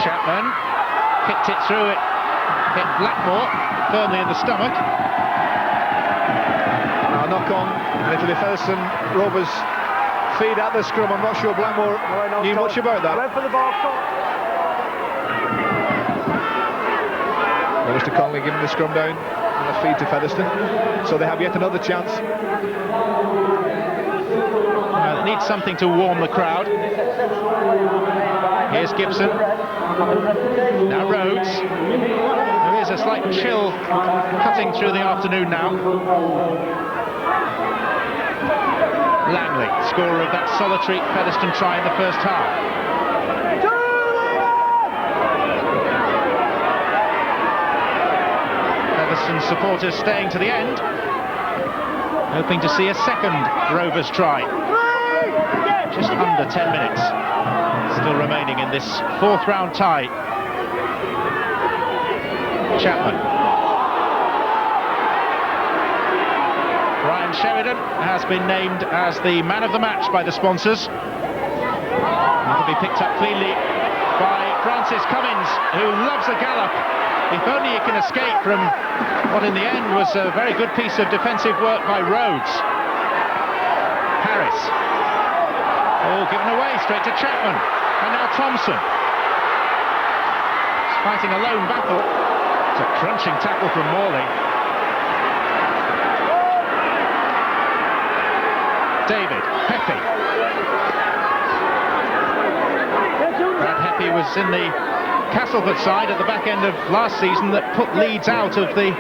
Chapman kicked it through, it hit Blackmore firmly in the stomach. Now knock on, and it'll be Featherstone Rovers feed at the scrum. I'm not sure Blackmore knew much about that. Went for the ball, Mr. Connolly giving the scrum down and a feed to Featherstone, so they have yet another chance. It needs something to warm the crowd. Here's Gibson. Now Rhodes. There is a slight chill cutting through the afternoon now. Langley, scorer of that solitary Featherstone try in the first half. Featherstone supporters staying to the end, hoping to see a second Rovers try. Just under 10 minutes still remaining in this 4th round tie. Chapman. Ryan Sheridan has been named as the man of the match by the sponsors. It'll be picked up cleanly by Francis Cummins, who loves a gallop. If only he can escape from what in the end was a very good piece of defensive work by Rhodes. Harris. Oh, given away straight to Chapman. And now Thompson. He's fighting a lone battle. It's a crunching tackle from Morley. David, Heppy. Brad Heppy was in the Castleford side at the back end of last season that put Leeds out of the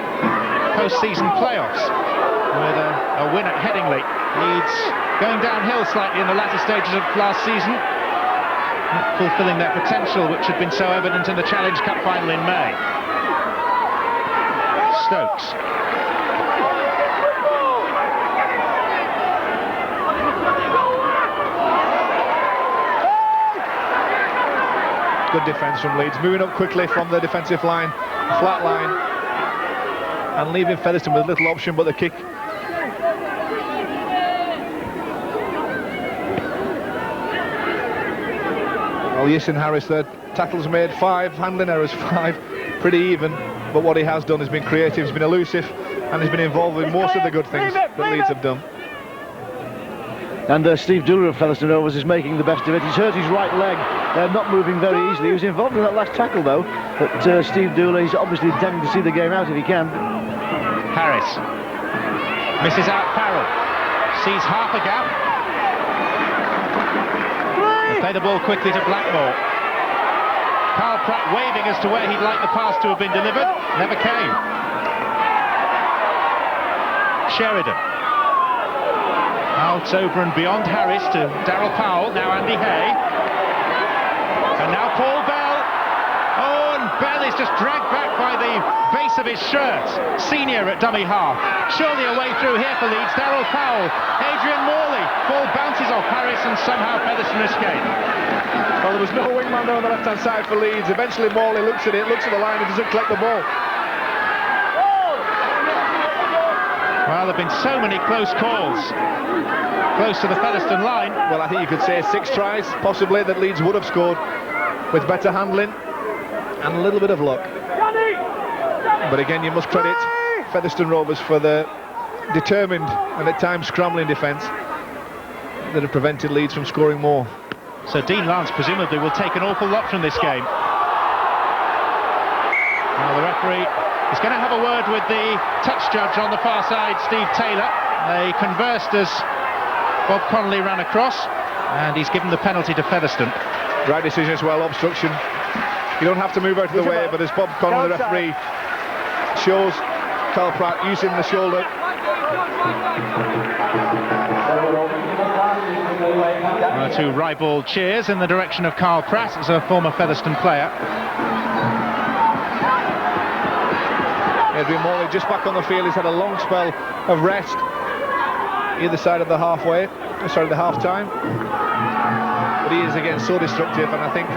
post-season playoffs with a win at Headingley. Leeds going downhill slightly in the latter stages of last season, not fulfilling their potential which had been so evident in the Challenge Cup final in May. Stokes. Good defence from Leeds, moving up quickly from the defensive line, flat line, and leaving Featherstone with little option but the kick. Well, Yissin Harris there, tackles made 5, handling errors 5, pretty even, but what he has done has been creative, he's been elusive, and he's been involved with most of the good things that Leeds have done. And Steve Dooler of Featherstone Rovers is making the best of it. He's hurt his right leg, not moving very easily. He was involved in that last tackle though, but Steve Dooler is obviously intending to see the game out if he can. Harris misses out Farrell, sees half a gap. They play the ball quickly to Blackmore. Carl Pratt waving as to where he'd like the pass to have been delivered, never came. Sheridan. Out over and beyond Harris to Darryl Powell, now Andy Hay. And now Paul Bell. Oh, and Bell is just dragged back by the base of his shirt. Senior at dummy half. Surely a way through here for Leeds. Darryl Powell, Adrian Morley. Ball bounces off Harris and somehow Featherstone escape. Well, there was no wingman there on the left-hand side for Leeds. Eventually Morley looks at it, looks at the line and doesn't collect the ball. Well, there have been so many close calls close to the Featherstone line. Well, I think you could say 6 tries, possibly, that Leeds would have scored with better handling and a little bit of luck. But again, you must credit Featherstone Rovers for the determined and at times scrambling defence that have prevented Leeds from scoring more. So Dean Lance presumably will take an awful lot from this game. Now the referee is going to have a word with the touch judge on the far side, Steve Taylor. They conversed as Bob Connolly ran across, and he's given the penalty to Featherstone. Right decision as well, obstruction. You don't have to move out of the way, but as Bob Connolly, the referee, shows Carl Pratt using the shoulder. Two ribald cheers in the direction of Carl Pratt as a former Featherstone player. Adrian Morley just back on the field. He's had a long spell of rest either side of the half time. But he is again so destructive, and I think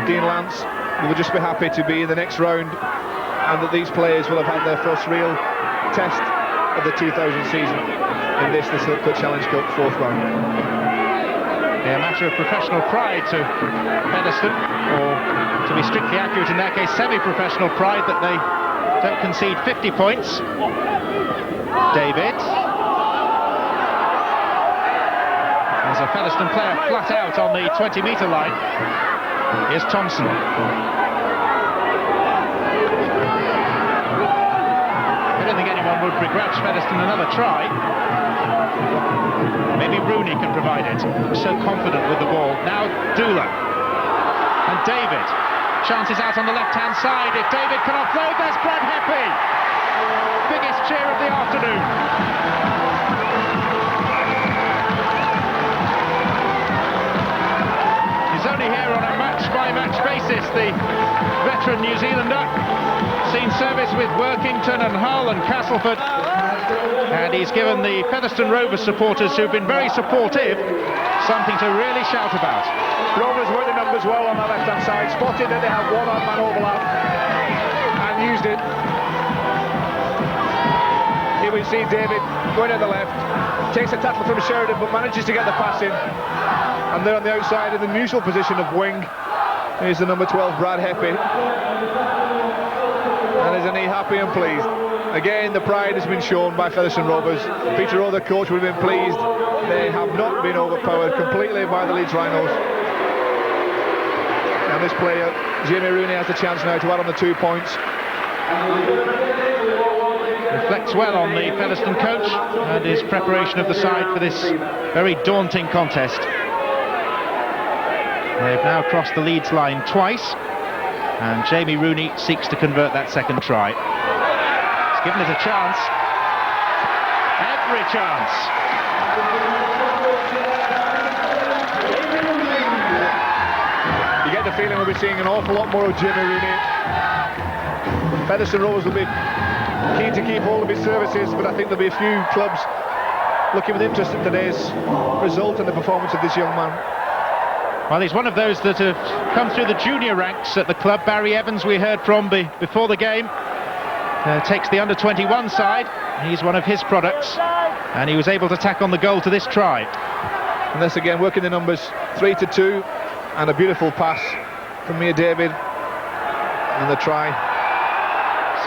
Dean Lance will just be happy to be in the next round, and that these players will have had their first real test of the 2000 season in the Silk Cut Challenge Cup 4th round. Yeah, a matter of professional pride to Featherstone, or to be strictly accurate in their case, semi-professional pride, that they don't concede 50 points. David. There's a Featherstone player flat out on the 20-metre line. Here's Thompson. I don't think anyone would begrudge Featherstone another try. Maybe Rooney can provide it. I'm so confident with the ball. Now Dooler. And David. Chances out on the left-hand side. If David can offload, there's Brad Heppy. Biggest cheer of the afternoon. He's only here on a match-by-match basis, the veteran New Zealander. Seen service with Workington and Hull and Castleford. And he's given the Featherstone Rovers supporters, who've been very supportive, something to really shout about. Rovers worked the numbers well on the left-hand side, spotted that they have one-on man overlap and used it. Here we see David going on the left, takes a tackle from Sheridan but manages to get the pass in. And they're on the outside in the neutral position of wing. Here's the number 12, Brad Heppy. And isn't he happy and pleased? Again, the pride has been shown by Featherstone Rovers. Peter Rowe, the coach, would have been pleased. They have not been overpowered completely by the Leeds Rhinos. And this player, Jamie Rooney, has the chance now to add on the 2 points. Reflects well on the Featherstone coach and his preparation of the side for this very daunting contest. They've now crossed the Leeds line twice, and Jamie Rooney seeks to convert that second try. He's given it a chance. Every chance. You get the feeling we'll be seeing an awful lot more of Jamie Rooney. Featherstone Rovers will be keen to keep hold of his services, but I think there'll be a few clubs looking with interest at today's result and the performance of this young man. Well, he's one of those that have come through the junior ranks at the club. Barry Evans, we heard from before the game, takes the under-21 side. He's one of his products, and he was able to tack on the goal to this try. And this again, working the numbers, 3-2, and a beautiful pass from Mia David, and the try.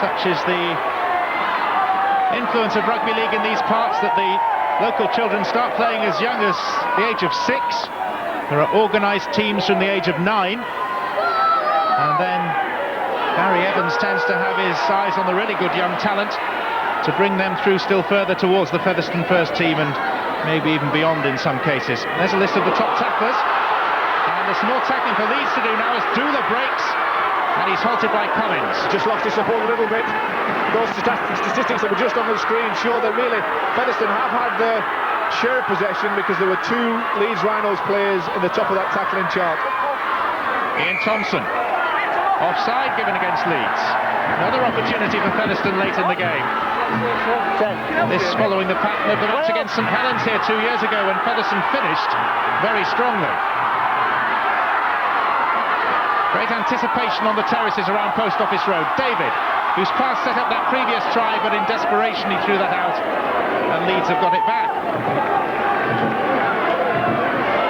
Such is the influence of rugby league in these parts that the local children start playing as young as the age of 6. There are organised teams from the age of 9, and then Barry Evans tends to have his eyes on the really good young talent to bring them through still further towards the Featherstone first team and maybe even beyond in some cases. There's a list of the top tacklers, and there's some more tackling for Leeds to do now as Dula breaks, and he's halted by Collins. Just lost his support a little bit. Those statistics that were just on the screen show that really Featherstone have had the share possession because there were 2 Leeds Rhinos players in the top of that tackling chart. Ian Thompson, offside given against Leeds. Another opportunity for Featherstone late in the game. This following the pattern of the match against St Helens here 2 years ago when Featherstone finished very strongly. Great anticipation on the terraces around Post Office Road. David, whose pass set up that previous try, but in desperation he threw that out, and Leeds have got it back.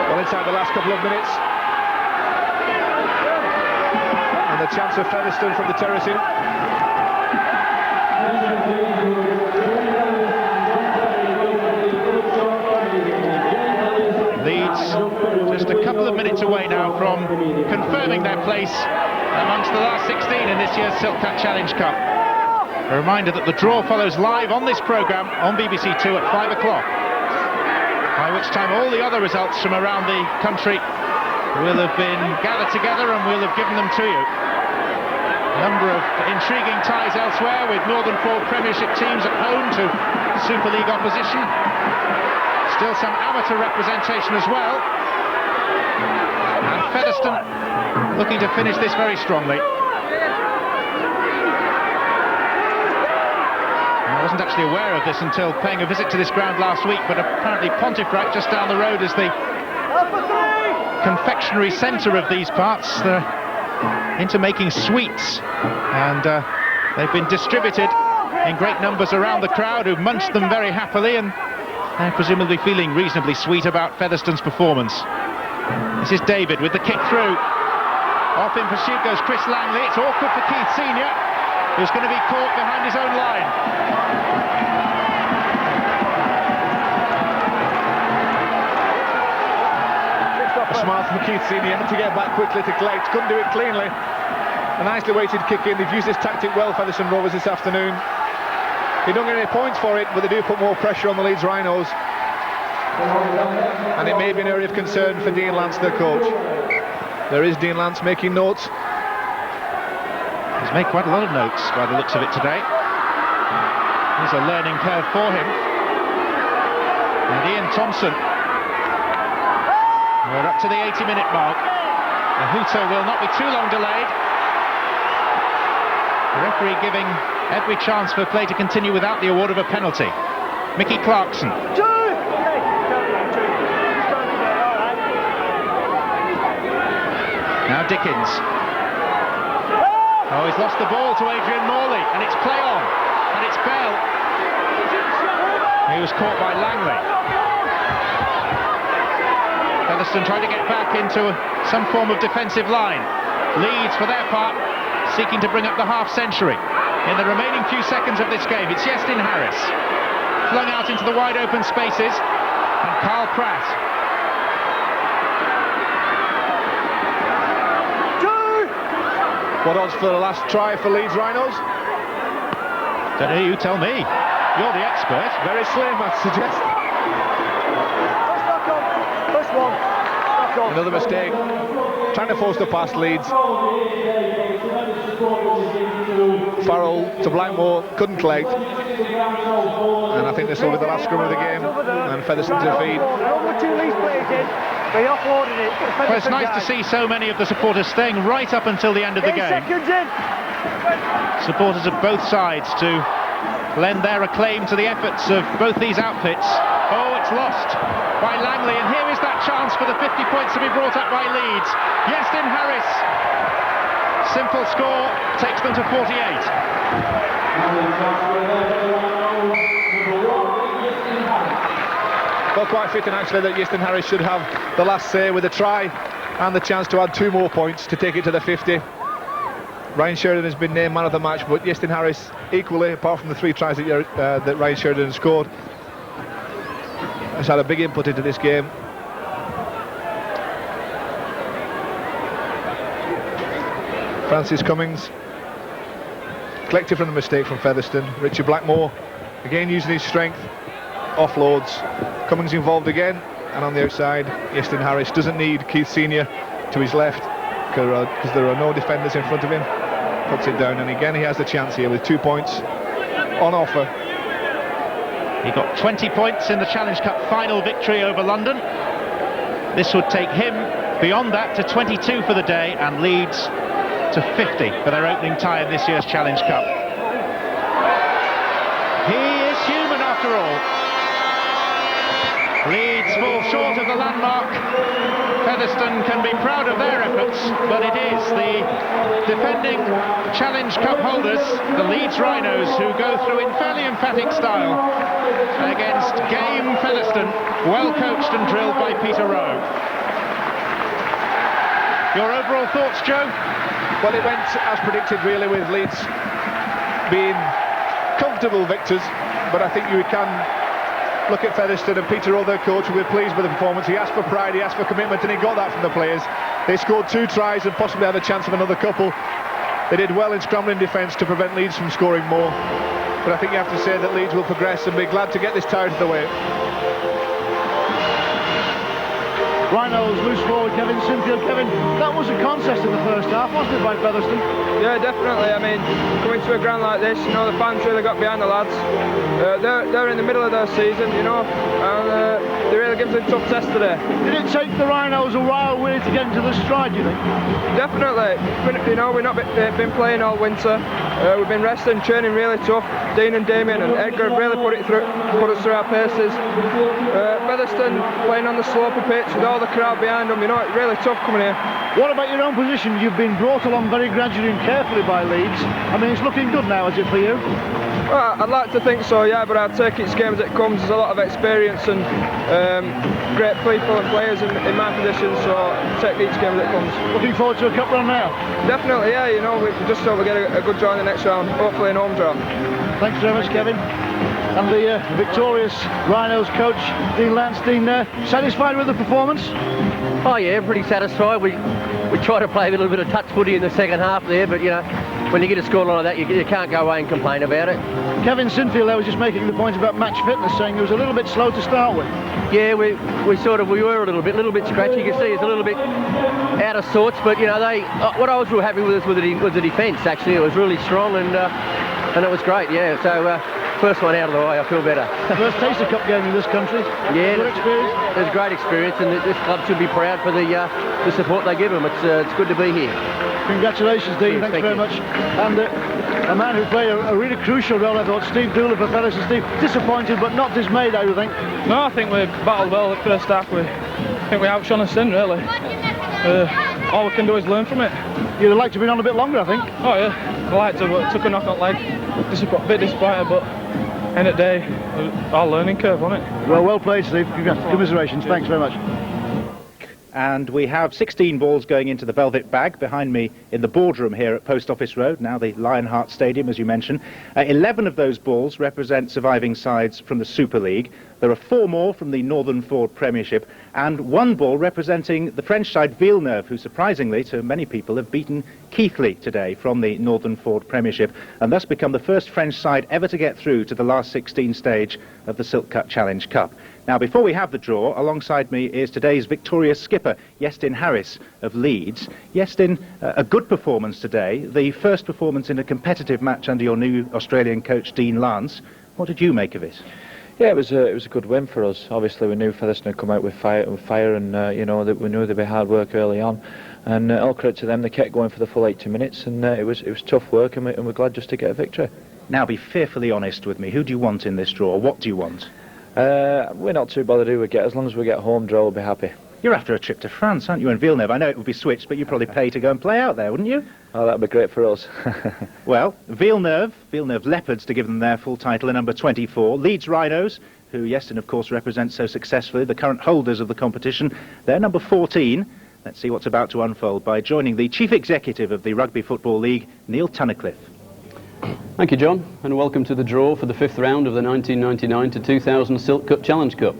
Well, inside the last couple of minutes, and the chance of Featherstone from the terracing. Leeds just a couple of minutes away now from confirming their place amongst the last 16 in this year's Silk Cut Challenge Cup. A reminder that the draw follows live on this programme on BBC Two at 5 o'clock, by which time all the other results from around the country will have been gathered together and we'll have given them to you. A number of intriguing ties elsewhere, with Northern Four Premiership teams at home to Super League opposition. Still some amateur representation as well. And Featherstone looking to finish this very strongly. I wasn't actually aware of this until paying a visit to this ground last week, but apparently Pontefract, just down the road, is the confectionery centre of these parts. They're into making sweets, and they've been distributed in great numbers around the crowd, who've munched them very happily, and they're presumably feeling reasonably sweet about Featherstone's performance. This is David with the kick through. Off in pursuit goes Chris Langley. It's awkward for Keith Senior, who's going to be caught behind his own line. A smile from Keith Senior to get back quickly to collect. Couldn't do it cleanly. A nicely weighted kick in. They've used this tactic well, Featherstone Rovers, this afternoon. They don't get any points for it, but they do put more pressure on the Leeds Rhinos. And it may be an area of concern for Dean Lance, their coach. There is Dean Lance making notes. He's made quite a lot of notes by the looks of it today. There's a learning curve for him. And Ian Thompson. We're up to the 80-minute mark. The hooter will not be too long delayed. The referee giving every chance for play to continue without the award of a penalty. Mickey Clarkson. Now Dickens. Oh, he's lost the ball to Adrian Morley, and it's play on, and it's Bell. He was caught by Langley. Featherstone trying to get back into some form of defensive line. Leeds, for their part, seeking to bring up the half-century. In the remaining few seconds of this game, it's Yestin Harris, flung out into the wide open spaces, and Carl Pratt. What odds for the last try for Leeds Rhinos? Don't know, you tell me. You're the expert. Very slim, I'd suggest. First one. Another mistake. Trying to force the pass, Leeds. Farrell to Blackmore, couldn't collect. And I think this will be the last scrum of the game. And Featherstone to feed. Number 2 Leeds players in. They offloaded it. Well, it's nice to see so many of the supporters staying right up until the end of the 8 game. seconds in. Supporters of both sides to lend their acclaim to the efforts of both these outfits. Oh, it's lost by Langley, and here is that chance for the 50 points to be brought up by Leeds. Yestin Harris. Simple score takes them to 48. Well, quite fitting actually that Yestin Harris should have the last say with a try and the chance to add 2 more points to take it to the 50. Ryan Sheridan has been named man of the match, but Yestin Harris equally, apart from the 3 tries that Ryan Sheridan scored, has had a big input into this game. Francis Cummings collected from the mistake from Featherstone. Richard Blackmore again using his strength, offloads. Cummings involved again, and on the outside Yestin Harris doesn't need Keith Senior to his left because there are no defenders in front of him. Puts it down, and again he has the chance here with 2 points on offer. He got 20 points in the Challenge Cup final victory over London. This would take him beyond that to 22 for the day, and Leeds to 50 for their opening tie in this year's Challenge Cup. He is human after all. Leeds fall short of the landmark. Featherstone can be proud of their efforts, but it is the defending Challenge Cup holders, the Leeds Rhinos, who go through in fairly emphatic style against game Featherstone, well coached and drilled by Peter Rowe. Your overall thoughts, Joe? Well, it went as predicted really, with Leeds being comfortable victors, but I think you can look at Featherstone, and Peter Rowe, their coach, will be pleased with the performance. He asked for pride, he asked for commitment, and he got that from the players. They scored 2 tries and possibly had a chance of another couple. They did well in scrambling defence to prevent Leeds from scoring more, but I think you have to say that Leeds will progress and be glad to get this tie out of the way. Rhinos loose forward, Kevin Sinfield. Kevin, that was a contest in the first half, wasn't it, by Featherstone? Yeah, definitely. I mean, coming to a ground like this, you know, the fans really got behind the lads. They're in the middle of their season, you know, and they really give them a tough test today. Did it take the Rhinos a while really to get into the stride, do you think? Definitely. You know, we've not been playing all winter. We've been resting, training really tough. Dean and Damien and Edgar have really put us through our paces. Featherstone playing on the slopey pitch with all the crowd behind them, you know, it's really tough coming here. What about your own position? You've been brought along very gradually and carefully by Leeds. I mean, it's looking good now, is it for you? Well, I'd like to think so, yeah, but I'd take each game as it comes. There's a lot of experience and great people and players in my position, so I'll take each game as it comes. Looking forward to a cup run now? Definitely, yeah, you know, we just hope we get a good draw in the next round, hopefully an home draw. Thanks very much, Kevin. And the victorious Rhinos coach, Dean Lansdene, satisfied with the performance? Oh yeah, pretty satisfied. We tried to play a little bit of touch footy in the second half there, but you know, when you get a scoreline like that, you can't go away and complain about it. Kevin Sinfield there was just making the point about match fitness, saying it was a little bit slow to start with. Yeah, we were a little bit scratchy. You can see it's a little bit out of sorts, but you know, what I was real happy with was the defence. Actually, it was really strong and it was great. Yeah, so. First one out of the way, I feel better. First Taster Cup game in this country. Yeah, good experience. It was a great experience, and this club should be proud for the support they give them. It's good to be here. Congratulations, Dean. Thanks very much. And a man who played a really crucial role, I thought, Steve Dooler for Featherstone. Steve, disappointed but not dismayed, I would think. No, I think we battled well at first half. I think we outshone us in, really. All we can do is learn from it. You'd have liked to have been on a bit longer, I think. Oh yeah, I liked to, but took a knock-on leg. A bit disappointed, but end of the day, our learning curve, wasn't it? Well played, Steve. Commiserations. Thanks very much. And we have 16 balls going into the velvet bag. Behind me in the boardroom here at Post Office Road, now the Lionheart Stadium, as you mentioned. 11 of those balls represent surviving sides from the Super League. There are 4 more from the Northern Ford Premiership, and 1 ball representing the French side Villeneuve, who surprisingly to many people have beaten Keighley today from the Northern Ford Premiership, and thus become the first French side ever to get through to the last 16 stage of the Silk Cut Challenge Cup. Now, before we have the draw, alongside me is today's victorious skipper, Iestyn Harris of Leeds. Iestyn, a good performance today, the first performance in a competitive match under your new Australian coach, Dean Lance. What did you make of it? Yeah, it was a good win for us. Obviously, we knew Featherstone had come out with fire, and you know that we knew they'd be hard work early on. And all credit to them, they kept going for the full 80 minutes, and it was tough work, and we're glad just to get a victory. Now, be fearfully honest with me. Who do you want in this draw? What do you want? We're not too bothered who we get. As long as we get home draw, we'll be happy. You're after a trip to France, aren't you, and Villeneuve? I know it would be switched, but you'd probably pay to go and play out there, wouldn't you? Oh, that'd be great for us. Well, Villeneuve Leopards, to give them their full title, are number 24. Leeds Rhinos, who Iestyn, of course, represents so successfully, the current holders of the competition, they're number 14. Let's see what's about to unfold by joining the Chief Executive of the Rugby Football League, Neil Tunnicliffe. Thank you, John, and welcome to the draw for the 5th round of the 1999 to 2000 Silk Cut Challenge Cup.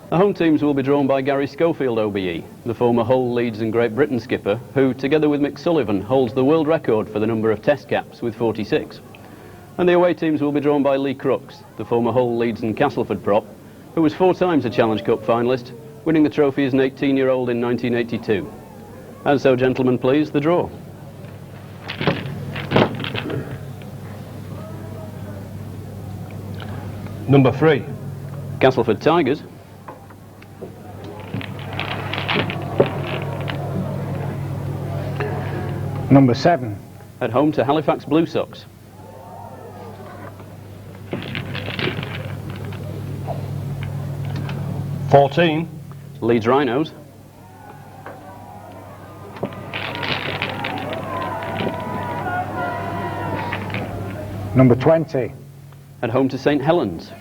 The home teams will be drawn by Gary Schofield OBE, the former Hull, Leeds and Great Britain skipper, who, together with Mick Sullivan, holds the world record for the number of test caps with 46. And the away teams will be drawn by Lee Crooks, the former Hull, Leeds and Castleford prop, who was 4 times a Challenge Cup finalist, winning the trophy as an 18-year-old in 1982. And so, gentlemen, please, the draw. Number 3. Castleford Tigers. Number 7. At home to Halifax Blue Sox. (14) Leeds Rhinos. Number 20. At home to St Helens.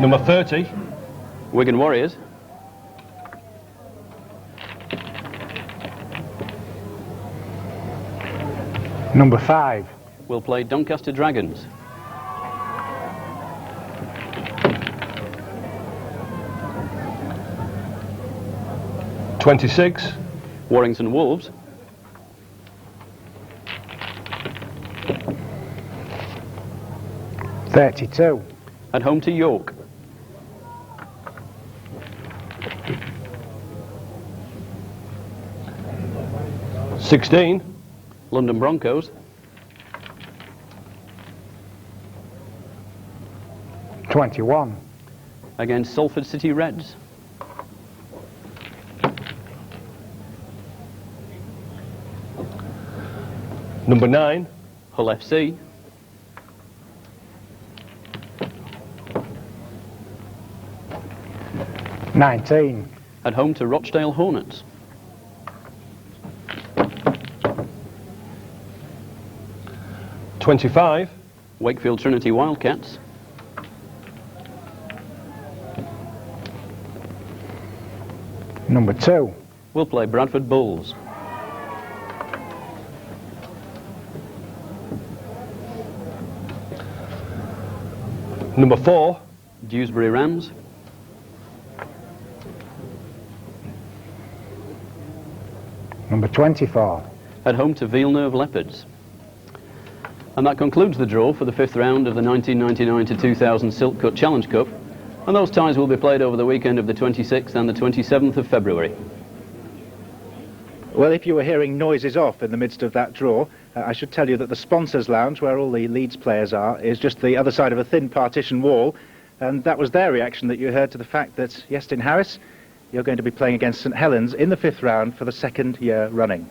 Number 30. Wigan Warriors. Number 5. Will play Doncaster Dragons. (26) Warrington Wolves. (32) At home to York. (16) London Broncos. 21. Against Salford City Reds. Number 9. Hull FC. (19) At home to Rochdale Hornets. (25) Wakefield Trinity Wildcats. Number 2. Will play Bradford Bulls. Number 4. Dewsbury Rams. Number 24. At home to Villeneuve Leopards. And that concludes the draw for the 5th round of the 1999 to 2000 Silk Cut Challenge Cup, and those ties will be played over the weekend of the 26th and the 27th of February. Well, if you were hearing noises off in the midst of that draw, I should tell you that the sponsors' lounge, where all the Leeds players are, is just the other side of a thin partition wall, and that was their reaction that you heard to the fact that, Iestyn Harris, you're going to be playing against St Helens in the 5th round for the 2nd year running.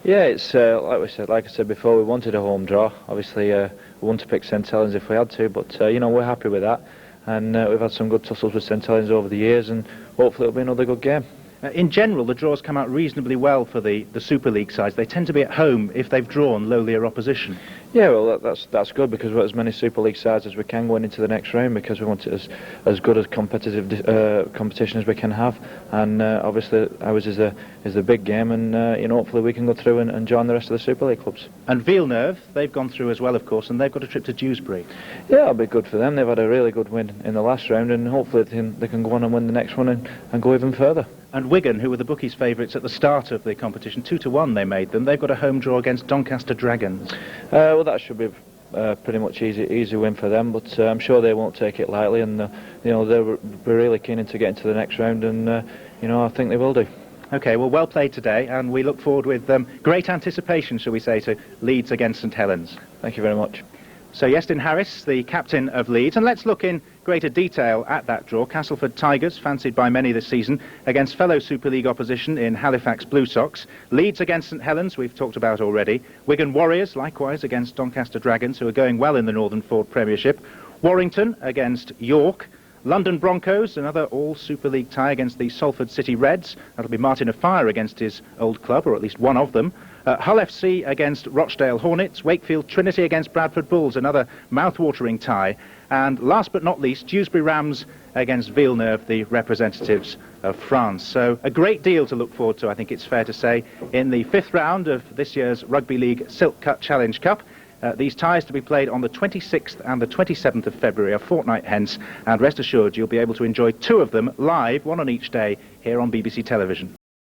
Yeah, it's like I said before, we wanted a home draw. Obviously, we wanted to pick St Helens if we had to, but you know, we're happy with that. And we've had some good tussles with St Helens over the years, and hopefully it'll be another good game. In general, the draws come out reasonably well for the Super League sides. They tend to be at home if they've drawn lowlier opposition. Yeah, well, that's good because we've got as many Super League sides as we can going into the next round, because we want it as good as competitive competition as we can have, and obviously ours is a big game, and hopefully we can go through and join the rest of the Super League clubs. And Villeneuve, they've gone through as well, of course, and they've got a trip to Dewsbury. Yeah, it'll be good for them. They've had a really good win in the last round, and hopefully they can go on and win the next one and go even further. And Wigan, who were the bookies' favourites at the start of the competition, 2-1 they made them. They've got a home draw against Doncaster Dragons. Well, that should be pretty much easy win for them, but I'm sure they won't take it lightly, and they're really keen to get into the next round, and I think they will do. OK, well played today, and we look forward with great anticipation, shall we say, to Leeds against St Helens. Thank you very much. So Iestyn Harris, the captain of Leeds, and let's look in greater detail at that draw. Castleford Tigers, fancied by many this season, against fellow Super League opposition in Halifax Blue Sox. Leeds against St Helens, we've talked about already. Wigan Warriors, likewise, against Doncaster Dragons, who are going well in the Northern Ford Premiership. Warrington against York. London Broncos, another all-Super League tie against the Salford City Reds. That'll be Martin Offiah against his old club, or at least one of them. Hull FC against Rochdale Hornets. Wakefield Trinity against Bradford Bulls, another mouth-watering tie. And last but not least, Dewsbury Rams against Villeneuve, the representatives of France. So a great deal to look forward to, I think it's fair to say, in the 5th round of this year's Rugby League Silk Cut Challenge Cup. These ties to be played on the 26th and the 27th of February, a fortnight hence, and rest assured you'll be able to enjoy 2 of them live, one on each day, here on BBC Television.